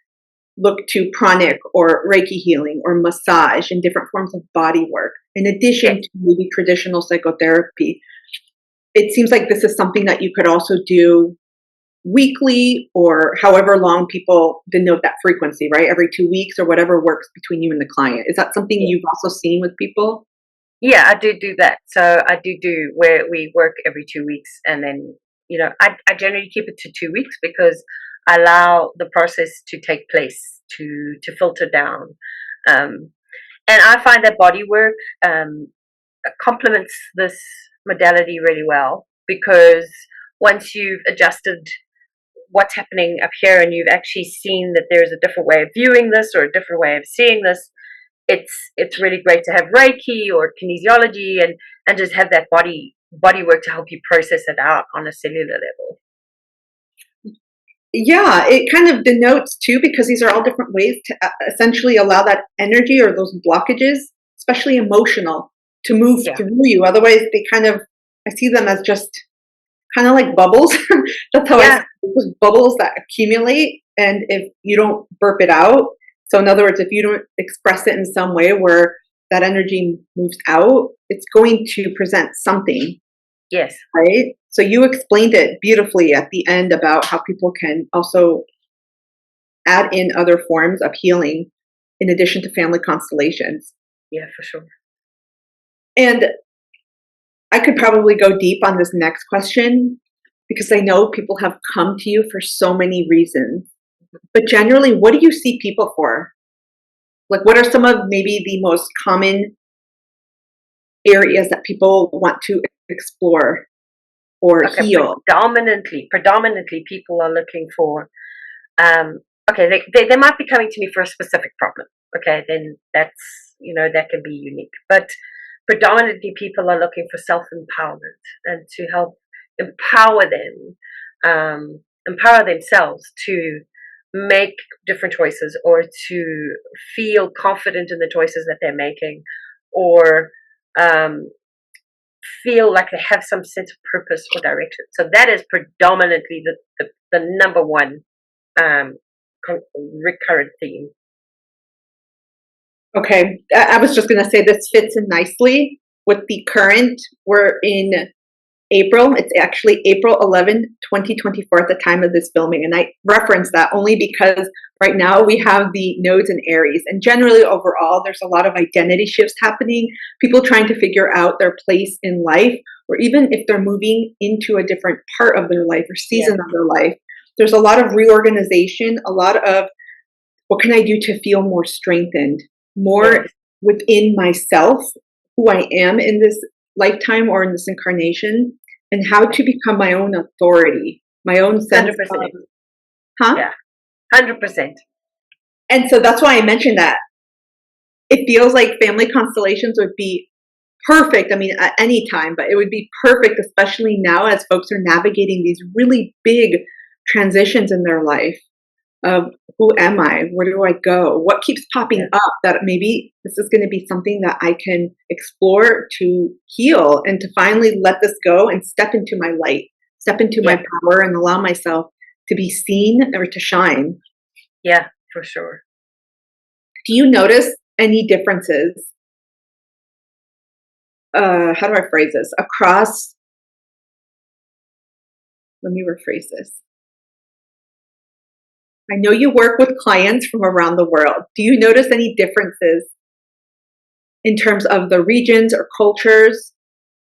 Speaker 1: look to pranic or Reiki healing or massage and different forms of body work, in addition to maybe traditional psychotherapy. It seems like this is something that you could also do weekly, or however long people denote that frequency, right? Every 2 weeks or whatever works between you and the client. Is that something you've also seen with people?
Speaker 2: Yeah, I do that. So I do where we work every 2 weeks, and then, I generally keep it to 2 weeks, because I allow the process to take place, to filter down. And I find that Bodywork complements this modality really well, because once you've adjusted what's happening up here, and you've actually seen that there's a different way of viewing this, or a different way of seeing this, it's really great to have Reiki or kinesiology, and just have that body work to help you process it out on a cellular level.
Speaker 1: Yeah, it kind of denotes too, because these are all different ways to essentially allow that energy or those blockages, especially emotional, to move
Speaker 2: Yeah.
Speaker 1: through you. Otherwise, I see them as just kind of like bubbles. That's how I see those bubbles that accumulate. And if you don't burp it out, so in other words, if you don't express it in some way where that energy moves out, it's going to present something.
Speaker 2: Yes.
Speaker 1: Right? So you explained it beautifully at the end about how people can also add in other forms of healing in addition to family constellations.
Speaker 2: Yeah, for sure.
Speaker 1: And I could probably go deep on this next question because I know people have come to you for so many reasons. But generally, what do you see people for? Like, what are some of maybe the most common areas that people want to explore or heal?
Speaker 2: Predominantly, people are looking for. Okay, they might be coming to me for a specific problem. Okay, then that's, that can be unique. But predominantly, people are looking for self-empowerment and to help empower themselves to make different choices, or to feel confident in the choices that they're making, or feel like they have some sense of purpose or direction. So that is predominantly the number one recurrent theme.
Speaker 1: Okay, I was just going to say this fits in nicely with the current. We're in April. It's actually April 11, 2024 at the time of this filming. And I reference that only because right now we have the nodes in Aries. And generally overall, there's a lot of identity shifts happening. People trying to figure out their place in life, or even if they're moving into a different part of their life or season of their life. There's a lot of reorganization, a lot of what can I do to feel more strengthened, more within myself, who I am in this lifetime or in this incarnation, and how to become my own authority, my own sense
Speaker 2: 100%.
Speaker 1: of,
Speaker 2: Yeah, 100%.
Speaker 1: And so that's why I mentioned that. It feels like family constellations would be perfect. I mean, at any time, but it would be perfect, especially now as folks are navigating these really big transitions in their life of who am I? Where do I go? What keeps popping up that maybe this is going to be something that I can explore to heal and to finally let this go and step into my light, step into my power and allow myself to be seen or to shine.
Speaker 2: Yeah, for sure.
Speaker 1: Do you notice any differences? How do I phrase this? Let me rephrase this. I know you work with clients from around the world. Do you notice any differences in terms of the regions or cultures,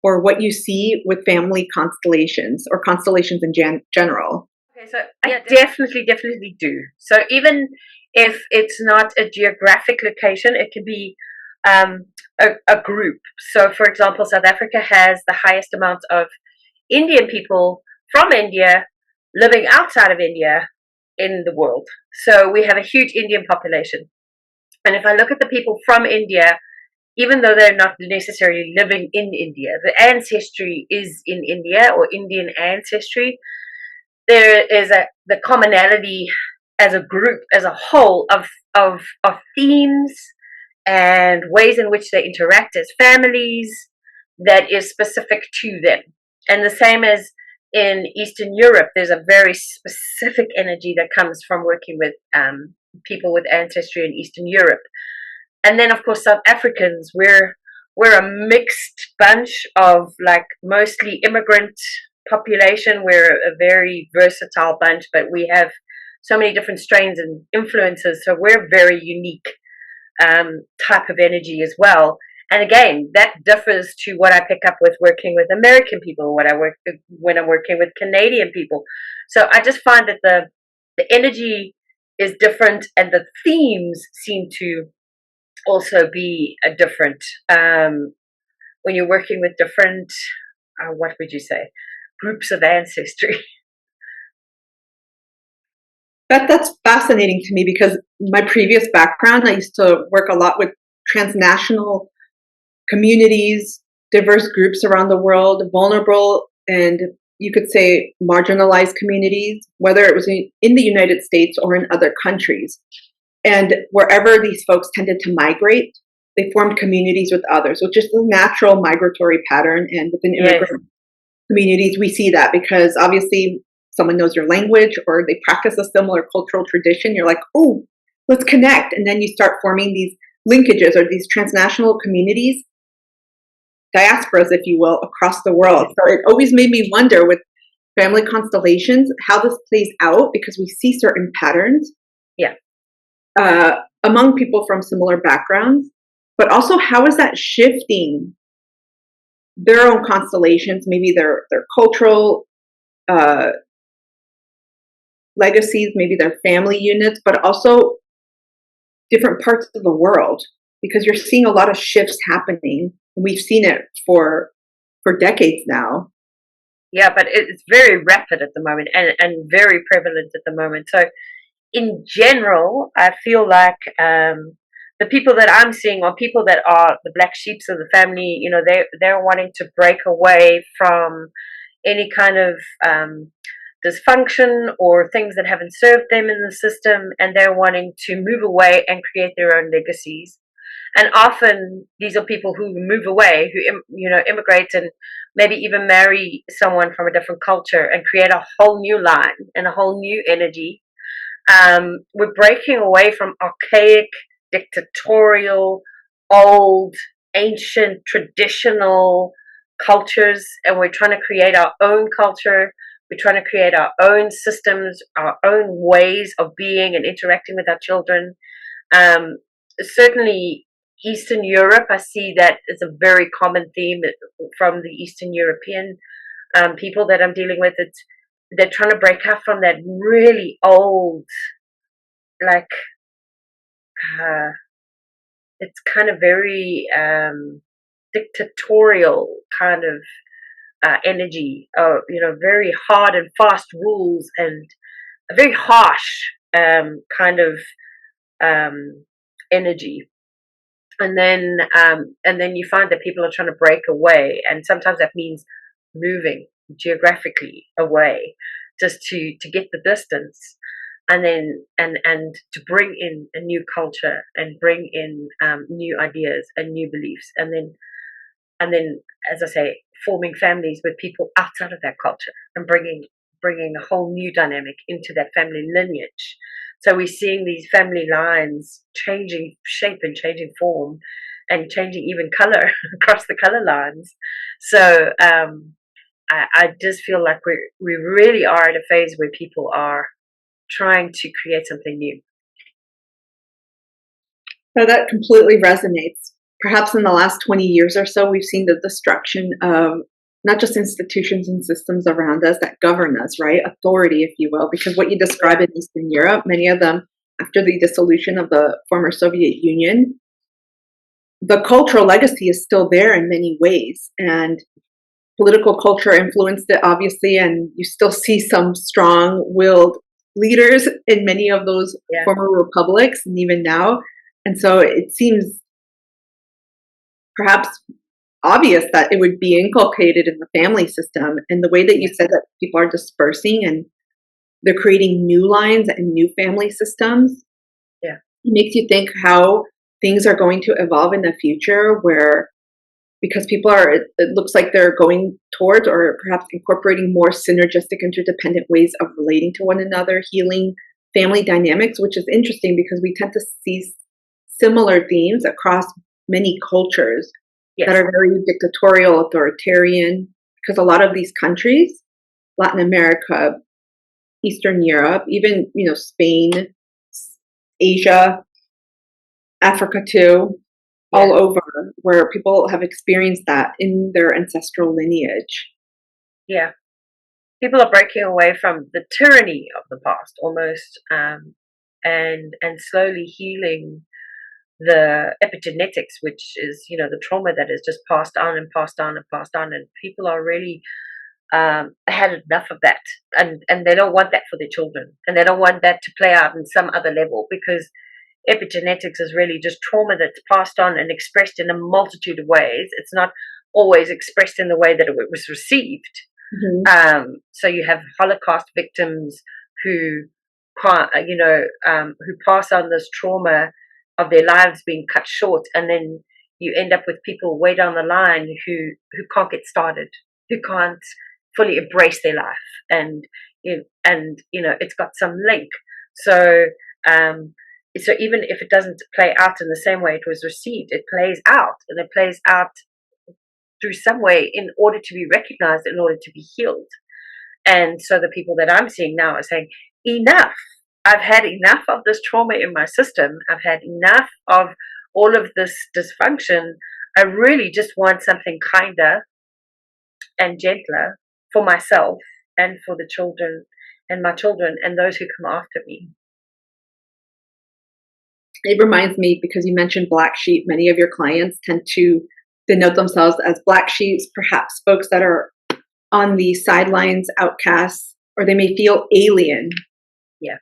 Speaker 1: or what you see with family constellations or constellations in general?
Speaker 2: Okay, so I definitely do. So even if it's not a geographic location, it could be a group. So for example, South Africa has the highest amount of Indian people from India living outside of India in the world. So we have a huge Indian population. And if I look at the people from India, even though they're not necessarily living in India, the ancestry is in India, or Indian ancestry. There is the commonality as a group, as a whole, of themes and ways in which they interact as families that is specific to them. And the same as in Eastern Europe, there's a very specific energy that comes from working with people with ancestry in Eastern Europe. And then, of course, South Africans, we're a mixed bunch of like mostly immigrant population. We're a very versatile bunch, but we have so many different strains and influences. So we're very unique type of energy as well. And again, that differs to what I pick up with working with American people, when I'm working with Canadian people. So I just find that the energy is different, and the themes seem to also be a different when you're working with different, what would you say, groups of ancestry.
Speaker 1: That's fascinating to me because my previous background, I used to work a lot with transnational communities, diverse groups around the world, vulnerable and you could say marginalized communities, whether it was in the United States or in other countries. And wherever these folks tended to migrate, they formed communities with others, which is the natural migratory pattern. And within
Speaker 2: Yes.
Speaker 1: immigrant communities, we see that because obviously someone knows your language or they practice a similar cultural tradition. You're like, oh, let's connect. And then you start forming these linkages or these transnational communities, diasporas, if you will, across the world. So it always made me wonder with family constellations how this plays out because we see certain patterns.
Speaker 2: Yeah.
Speaker 1: Among people from similar backgrounds, but also how is that shifting their own constellations, maybe their cultural legacies, maybe their family units, but also different parts of the world because you're seeing a lot of shifts happening. We've seen it for decades now.
Speaker 2: Yeah, but it's very rapid at the moment and very prevalent at the moment. So in general, I feel like the people that I'm seeing are people that are the black sheeps of the family. You know, they're wanting to break away from any kind of dysfunction or things that haven't served them in the system, and they're wanting to move away and create their own legacies. And often these are people who move away, who immigrate and maybe even marry someone from a different culture and create a whole new line and a whole new energy. We're breaking away from archaic, dictatorial, old, ancient, traditional cultures, and we're trying to create our own culture. We're trying to create our own systems, our own ways of being and interacting with our children. Certainly, Eastern Europe, I see that as a very common theme from the Eastern European people that I'm dealing with. They're trying to break out from that really old, like, it's kind of very dictatorial kind of energy, very hard and fast rules and a very harsh kind of energy. And then you find that people are trying to break away, and sometimes that means moving geographically away just to get the distance, and then and to bring in a new culture and bring in new ideas and new beliefs, and then as I say, forming families with people outside of that culture and bringing a whole new dynamic into that family lineage. So we're seeing these family lines changing shape and changing form and changing even color across the color lines. So I just feel like we really are at a phase where people are trying to create something new.
Speaker 1: So that completely resonates. Perhaps in the last 20 years or so, we've seen the destruction of not just institutions and systems around us that govern us, right? Authority, if you will, because what you describe in Eastern Europe, many of them, after the dissolution of the former Soviet Union, the cultural legacy is still there in many ways. And political culture influenced it, obviously, and you still see some strong-willed leaders in many of those former republics, and even now. And so it seems perhaps obvious that it would be inculcated in the family system. And the way that you said that people are dispersing and they're creating new lines and new family systems, it makes you think how things are going to evolve in the future, where because people are, it looks like they're going towards or perhaps incorporating more synergistic, interdependent ways of relating to one another, healing family dynamics, which is interesting because we tend to see similar themes across many cultures that are very dictatorial, authoritarian, because a lot of these countries, Latin America, Eastern Europe, even, Spain, Asia, Africa too, all over, where people have experienced that in their ancestral lineage.
Speaker 2: Yeah. People are breaking away from the tyranny of the past almost, and slowly healing the epigenetics, which is, the trauma that is just passed on and passed on and passed on. And people are really had enough of that. And they don't want that for their children. And they don't want that to play out in some other level, because epigenetics is really just trauma that's passed on and expressed in a multitude of ways. It's not always expressed in the way that it was received. Mm-hmm. So you have Holocaust victims who pass on this trauma of their lives being cut short, and then you end up with people way down the line who can't get started, who can't fully embrace their life, and it's got some link. So so even if it doesn't play out in the same way it was received, it plays out, and it plays out through some way in order to be recognized, in order to be healed. And so the people that I'm seeing now are saying, enough. I've had enough of this trauma in my system. I've had enough of all of this dysfunction. I really just want something kinder and gentler for myself and for the children and my children and those who come after me.
Speaker 1: It reminds me, because you mentioned black sheep, many of your clients tend to denote themselves as black sheeps, perhaps folks that are on the sidelines, outcasts, or they may feel alien.
Speaker 2: Yeah.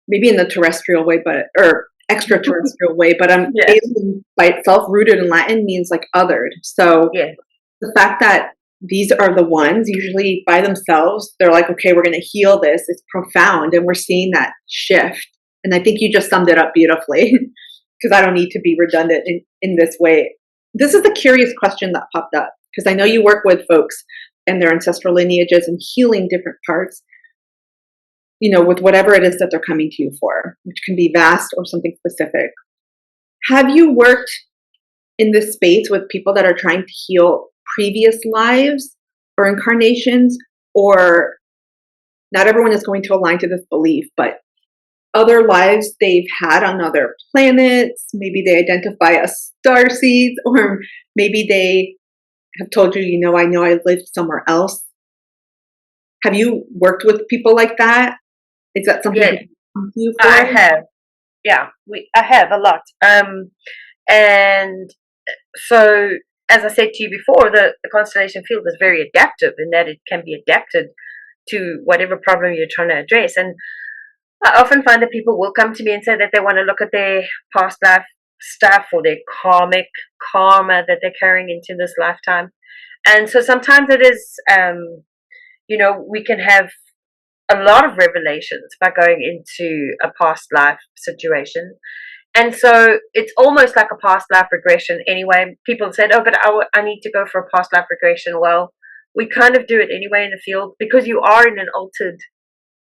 Speaker 1: Maybe in the terrestrial way, or extraterrestrial way, but
Speaker 2: Yeah.
Speaker 1: alien by itself, rooted in Latin, means like othered. So
Speaker 2: yeah.
Speaker 1: The fact that these are the ones, usually by themselves, they're like, okay, we're going to heal this. It's profound. And we're seeing that shift. And I think you just summed it up beautifully, because I don't need to be redundant in this way. This is the curious question that popped up, because I know you work with folks and their ancestral lineages and healing different parts, with whatever it is that they're coming to you for, which can be vast or something specific. Have you worked in this space with people that are trying to heal previous lives or incarnations? Or not everyone is going to align to this belief, but other lives they've had on other planets, maybe they identify as starseeds, or maybe they have told you, I know I lived somewhere else. Have you worked with people like that? Is that something you come to you for?
Speaker 2: I have. Yeah, I have a lot. And so, as I said to you before, the constellation field is very adaptive in that it can be adapted to whatever problem you're trying to address. And I often find that people will come to me and say that they want to look at their past life stuff or their karma that they're carrying into this lifetime. And so sometimes it is, we can have a lot of revelations by going into a past life situation. And so it's almost like a past life regression anyway. People said, oh, but I need to go for a past life regression. Well, we kind of do it anyway in the field because you are in an altered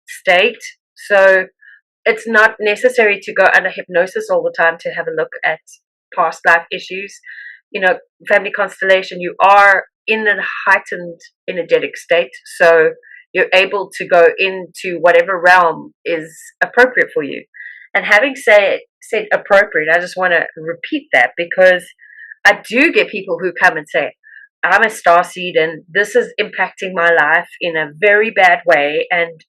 Speaker 2: state. So it's not necessary to go under hypnosis all the time to have a look at past life issues. Family constellation, you are in a heightened energetic state. So you're able to go into whatever realm is appropriate for you. And having said appropriate, I just want to repeat that, because I do get people who come and say, I'm a starseed and this is impacting my life in a very bad way. And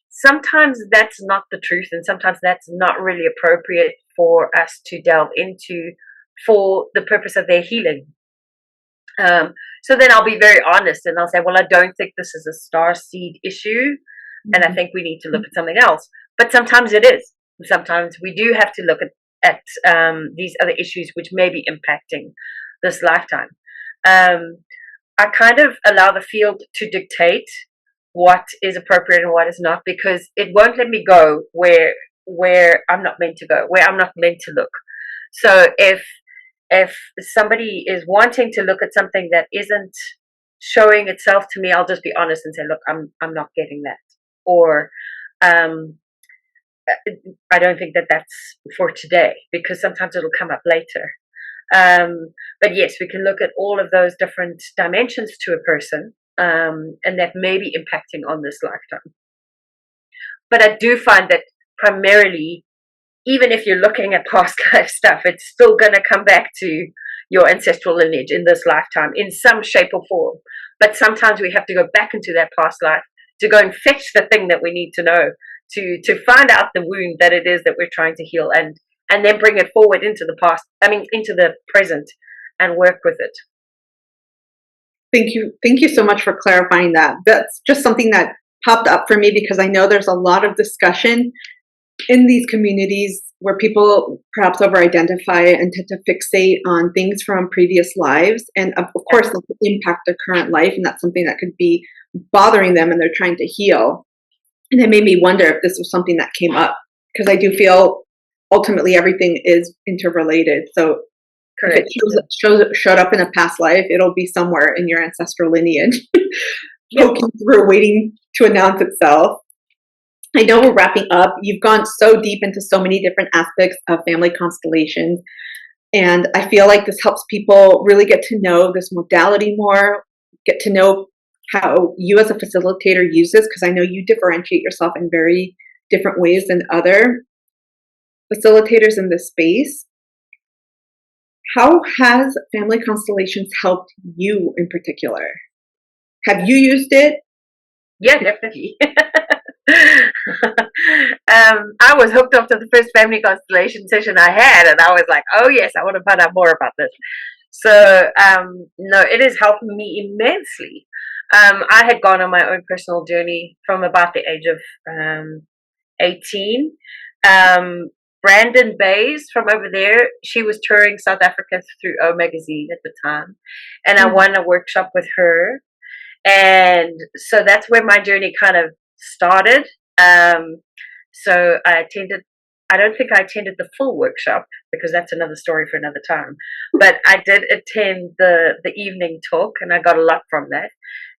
Speaker 2: sometimes that's not the truth, and sometimes that's not really appropriate for us to delve into for the purpose of their healing. So then I'll be very honest and I'll say, well, I don't think this is a starseed issue, and I think we need to look at something else. But sometimes it is. Sometimes we do have to look at these other issues which may be impacting this lifetime. I kind of allow the field to dictate what is appropriate and what is not, because it won't let me go where I'm not meant to go, where I'm not meant to look. So if somebody is wanting to look at something that isn't showing itself to me, I'll just be honest and say, look, I'm not getting that, or I don't think that that's for today, because sometimes it'll come up later. But yes, we can look at all of those different dimensions to a person, and that may be impacting on this lifetime. But I do find that primarily, even if you're looking at past life stuff, it's still going to come back to your ancestral lineage in this lifetime in some shape or form. But sometimes we have to go back into that past life to go and fetch the thing that we need to know, to find out the wound that it is that we're trying to heal, and then bring it forward into the present, and work with it.
Speaker 1: Thank you so much for clarifying that. That's just something that popped up for me, because I know there's a lot of discussion in these communities where people perhaps over-identify and tend to fixate on things from previous lives, and of course that could impact their current life, and that's something that could be bothering them and they're trying to heal. And it made me wonder if this was something that came up, because I do feel ultimately everything is interrelated. So
Speaker 2: Correct.
Speaker 1: if it showed up in a past life, it'll be somewhere in your ancestral lineage,
Speaker 2: Yep.
Speaker 1: poking through, waiting to announce itself. I know we're wrapping up. You've gone so deep into so many different aspects of family constellations. And I feel like this helps people really get to know this modality more, get to know how you as a facilitator use this, because I know you differentiate yourself in very different ways than other facilitators in this space. How has Family Constellations helped you in particular? Have you used it?
Speaker 2: Yeah, definitely. I was hooked up to the first family constellation session I had, and I was like, oh yes, I want to find out more about this. So no, it has helped me immensely. I had gone on my own personal journey from about the age of 18. Brandon Bays from over there, she was touring South Africa through O Magazine at the time, and I won a workshop with her. And so that's where my journey kind of started. So I don't think I attended the full workshop because that's another story for another time. But I did attend the evening talk, and I got a lot from that.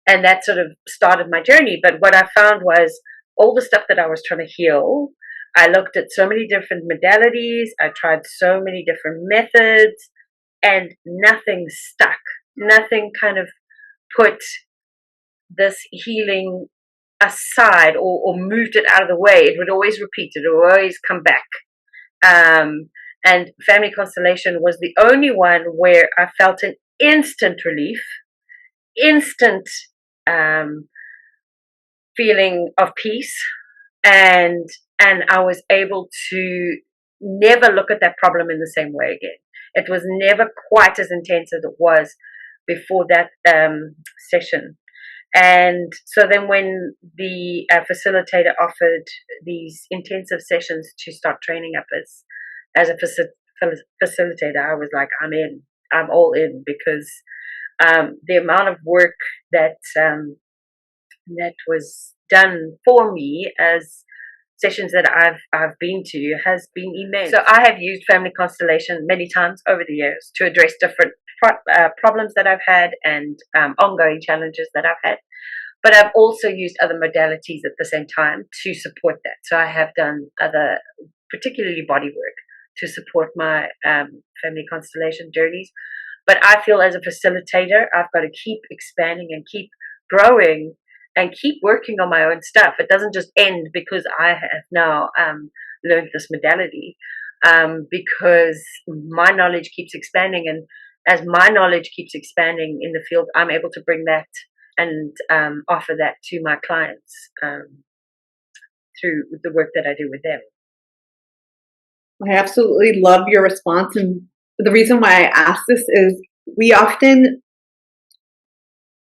Speaker 2: And that sort of started my journey. But what I found was all the stuff that I was trying to heal, I looked at so many different modalities, I tried so many different methods, and nothing stuck. Nothing kind of put this healing aside or moved it out of the way. It would always repeat, it would always come back. And Family Constellation was the only one where I felt an instant relief, instant feeling of peace, and I was able to never look at that problem in the same way again. It was never quite as intense as it was before that session. And so then when the facilitator offered these intensive sessions to start training up as a facilitator, I was like, I'm in. I'm all in, because the amount of work that that was done for me as sessions that I've been to has been immense. So I have used Family Constellation many times over the years to address different problems that I've had and ongoing challenges that I've had. But I've also used other modalities at the same time to support that. So I have done other, particularly bodywork, to support my family constellation journeys. But I feel as a facilitator, I've got to keep expanding and keep growing and keep working on my own stuff. It doesn't just end because I have now learned this modality, because my knowledge keeps expanding. And as my knowledge keeps expanding in the field, I'm able to bring that and offer that to my clients through the work that I do with them.
Speaker 1: I absolutely love your response. And the reason why I ask this is we often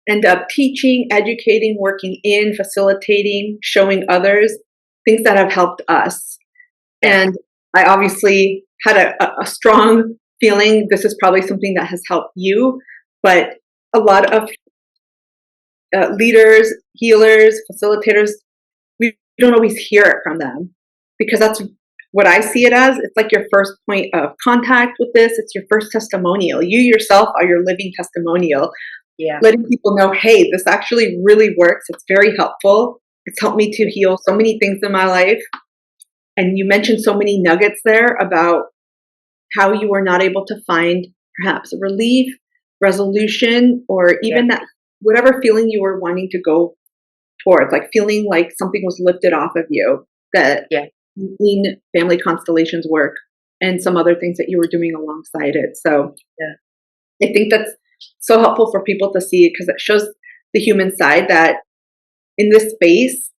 Speaker 1: end up teaching, educating, working in, facilitating, showing others things that have helped us. And I obviously had a strong feeling this is probably something that has helped you, but a lot of leaders, healers, facilitators, we don't always hear it from them, because that's what I see it as. It's like your first point of contact with this. It's your first testimonial. You yourself are your living testimonial. Yeah. Letting people know, hey, this actually really works. It's very helpful. It's helped me to heal so many things in my life. And you mentioned so many nuggets there about how you were not able to find perhaps relief, resolution, or even that whatever feeling you were wanting to go towards, like feeling like something was lifted off of you, that in Family Constellations work and some other things that you were doing alongside it. So I think that's so helpful for people to see, because it shows the human side that in this space,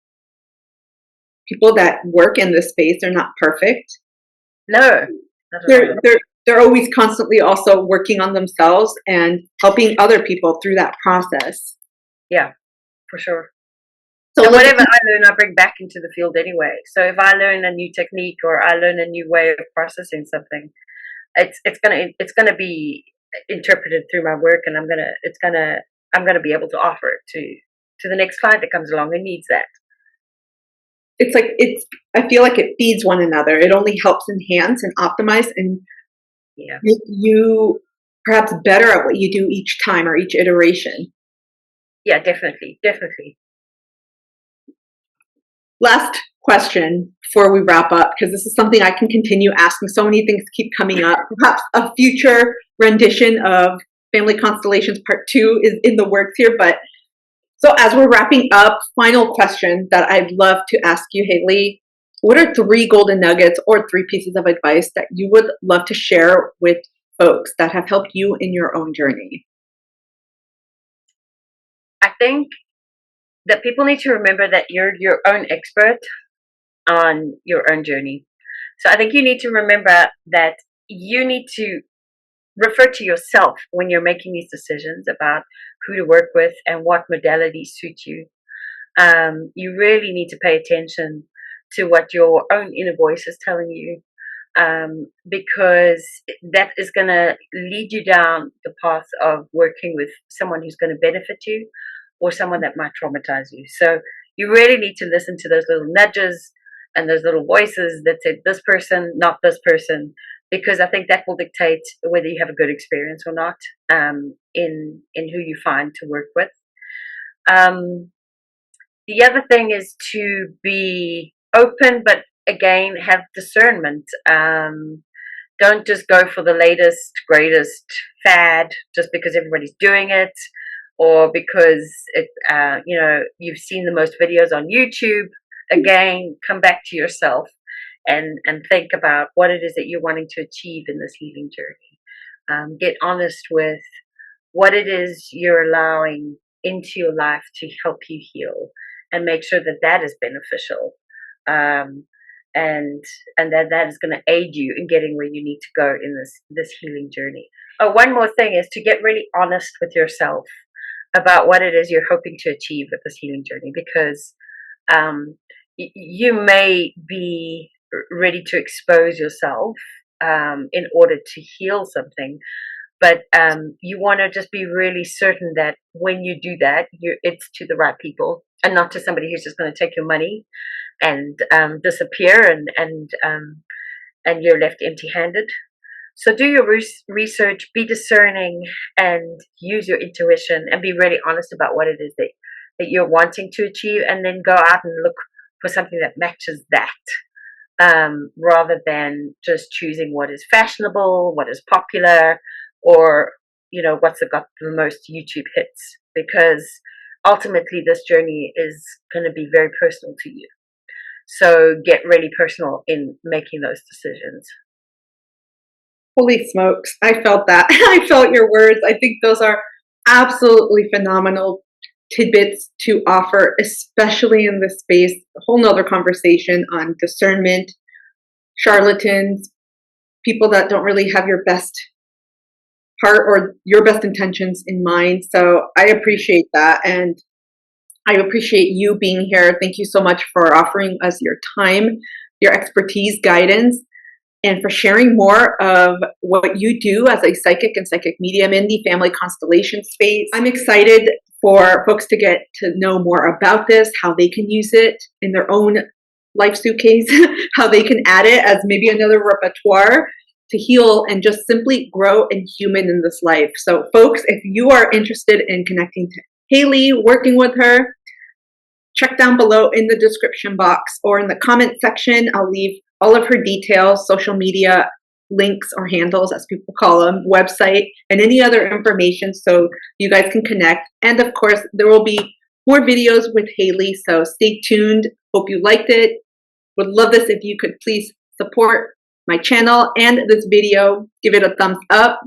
Speaker 1: people that work in this space are not perfect.
Speaker 2: No.
Speaker 1: They're always constantly also working on themselves and helping other people through that process.
Speaker 2: Yeah, for sure. So whatever I learn, I bring back into the field anyway. So if I learn a new technique or I learn a new way of processing something, it's gonna be interpreted through my work, and I'm gonna be able to offer it to the next client that comes along and needs that.
Speaker 1: it's like I feel like it feeds one another. It only helps enhance and optimize and make you perhaps better at what you do each time or each iteration.
Speaker 2: Yeah, definitely.
Speaker 1: Last question before we wrap up, because this is something I can continue asking. So many things keep coming up. Perhaps a future rendition of Family Constellations Part 2 is in the works here. But so as we're wrapping up, final question that I'd love to ask you, Hayley. What are 3 golden nuggets or 3 pieces of advice that you would love to share with folks that have helped you in your own journey?
Speaker 2: I think that people need to remember that you're your own expert on your own journey. So I think you need to remember that you need to refer to yourself when you're making these decisions about who to work with and what modalities suit you. You really need to pay attention to what your own inner voice is telling you, because that is going to lead you down the path of working with someone who's going to benefit you or someone that might traumatize you. So you really need to listen to those little nudges and those little voices that say this person, not this person, because I think that will dictate whether you have a good experience or not, in who you find to work with. The other thing is to be open, but again, have discernment. Don't just go for the latest, greatest fad just because everybody's doing it, or because you've seen the most videos on YouTube. Again, come back to yourself and think about what it is that you're wanting to achieve in this healing journey. Get honest with what it is you're allowing into your life to help you heal, and make sure that that is beneficial, and that is going to aid you in getting where you need to go in this healing journey. Oh, one more thing is to get really honest with yourself about what it is you're hoping to achieve with this healing journey, because you may be ready to expose yourself in order to heal something, but you want to just be really certain that when you do that, it's to the right people and not to somebody who's just going to take your money and disappear, and you're left empty-handed. So do your research, be discerning, and use your intuition, and be really honest about what it is that you're wanting to achieve, and then go out and look for something that matches that, rather than just choosing what is fashionable, what is popular, or what's got the most YouTube hits, because ultimately this journey is going to be very personal to you. So get really personal in making those decisions.
Speaker 1: Holy smokes, I felt that. I felt your words. I think those are absolutely phenomenal tidbits to offer, especially in this space. A whole nother conversation on discernment, charlatans, people that don't really have your best heart or your best intentions in mind. So I appreciate that, and I appreciate you being here. Thank you so much for offering us your time, your expertise, guidance, and for sharing more of what you do as a psychic and psychic medium in the family constellation space. I'm excited for folks to get to know more about this, how they can use it in their own life suitcase, how they can add it as maybe another repertoire to heal and just simply grow and human in this life. So folks, if you are interested in connecting to Hayley, working with her, check down below in the description box or in the comment section. I'll leave all of her details, social media links or handles, as people call them, website, and any other information so you guys can connect. And of course, there will be more videos with Hayley, so stay tuned. Hope you liked it. Would love this if you could please support my channel and this video. Give it a thumbs up.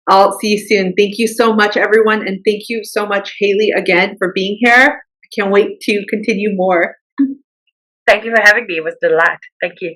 Speaker 1: I'll see you soon. Thank you so much, everyone. And thank you so much, Hayley, again, for being here. I can't wait to continue more.
Speaker 2: Thank you for having me. It was a delight. Thank you.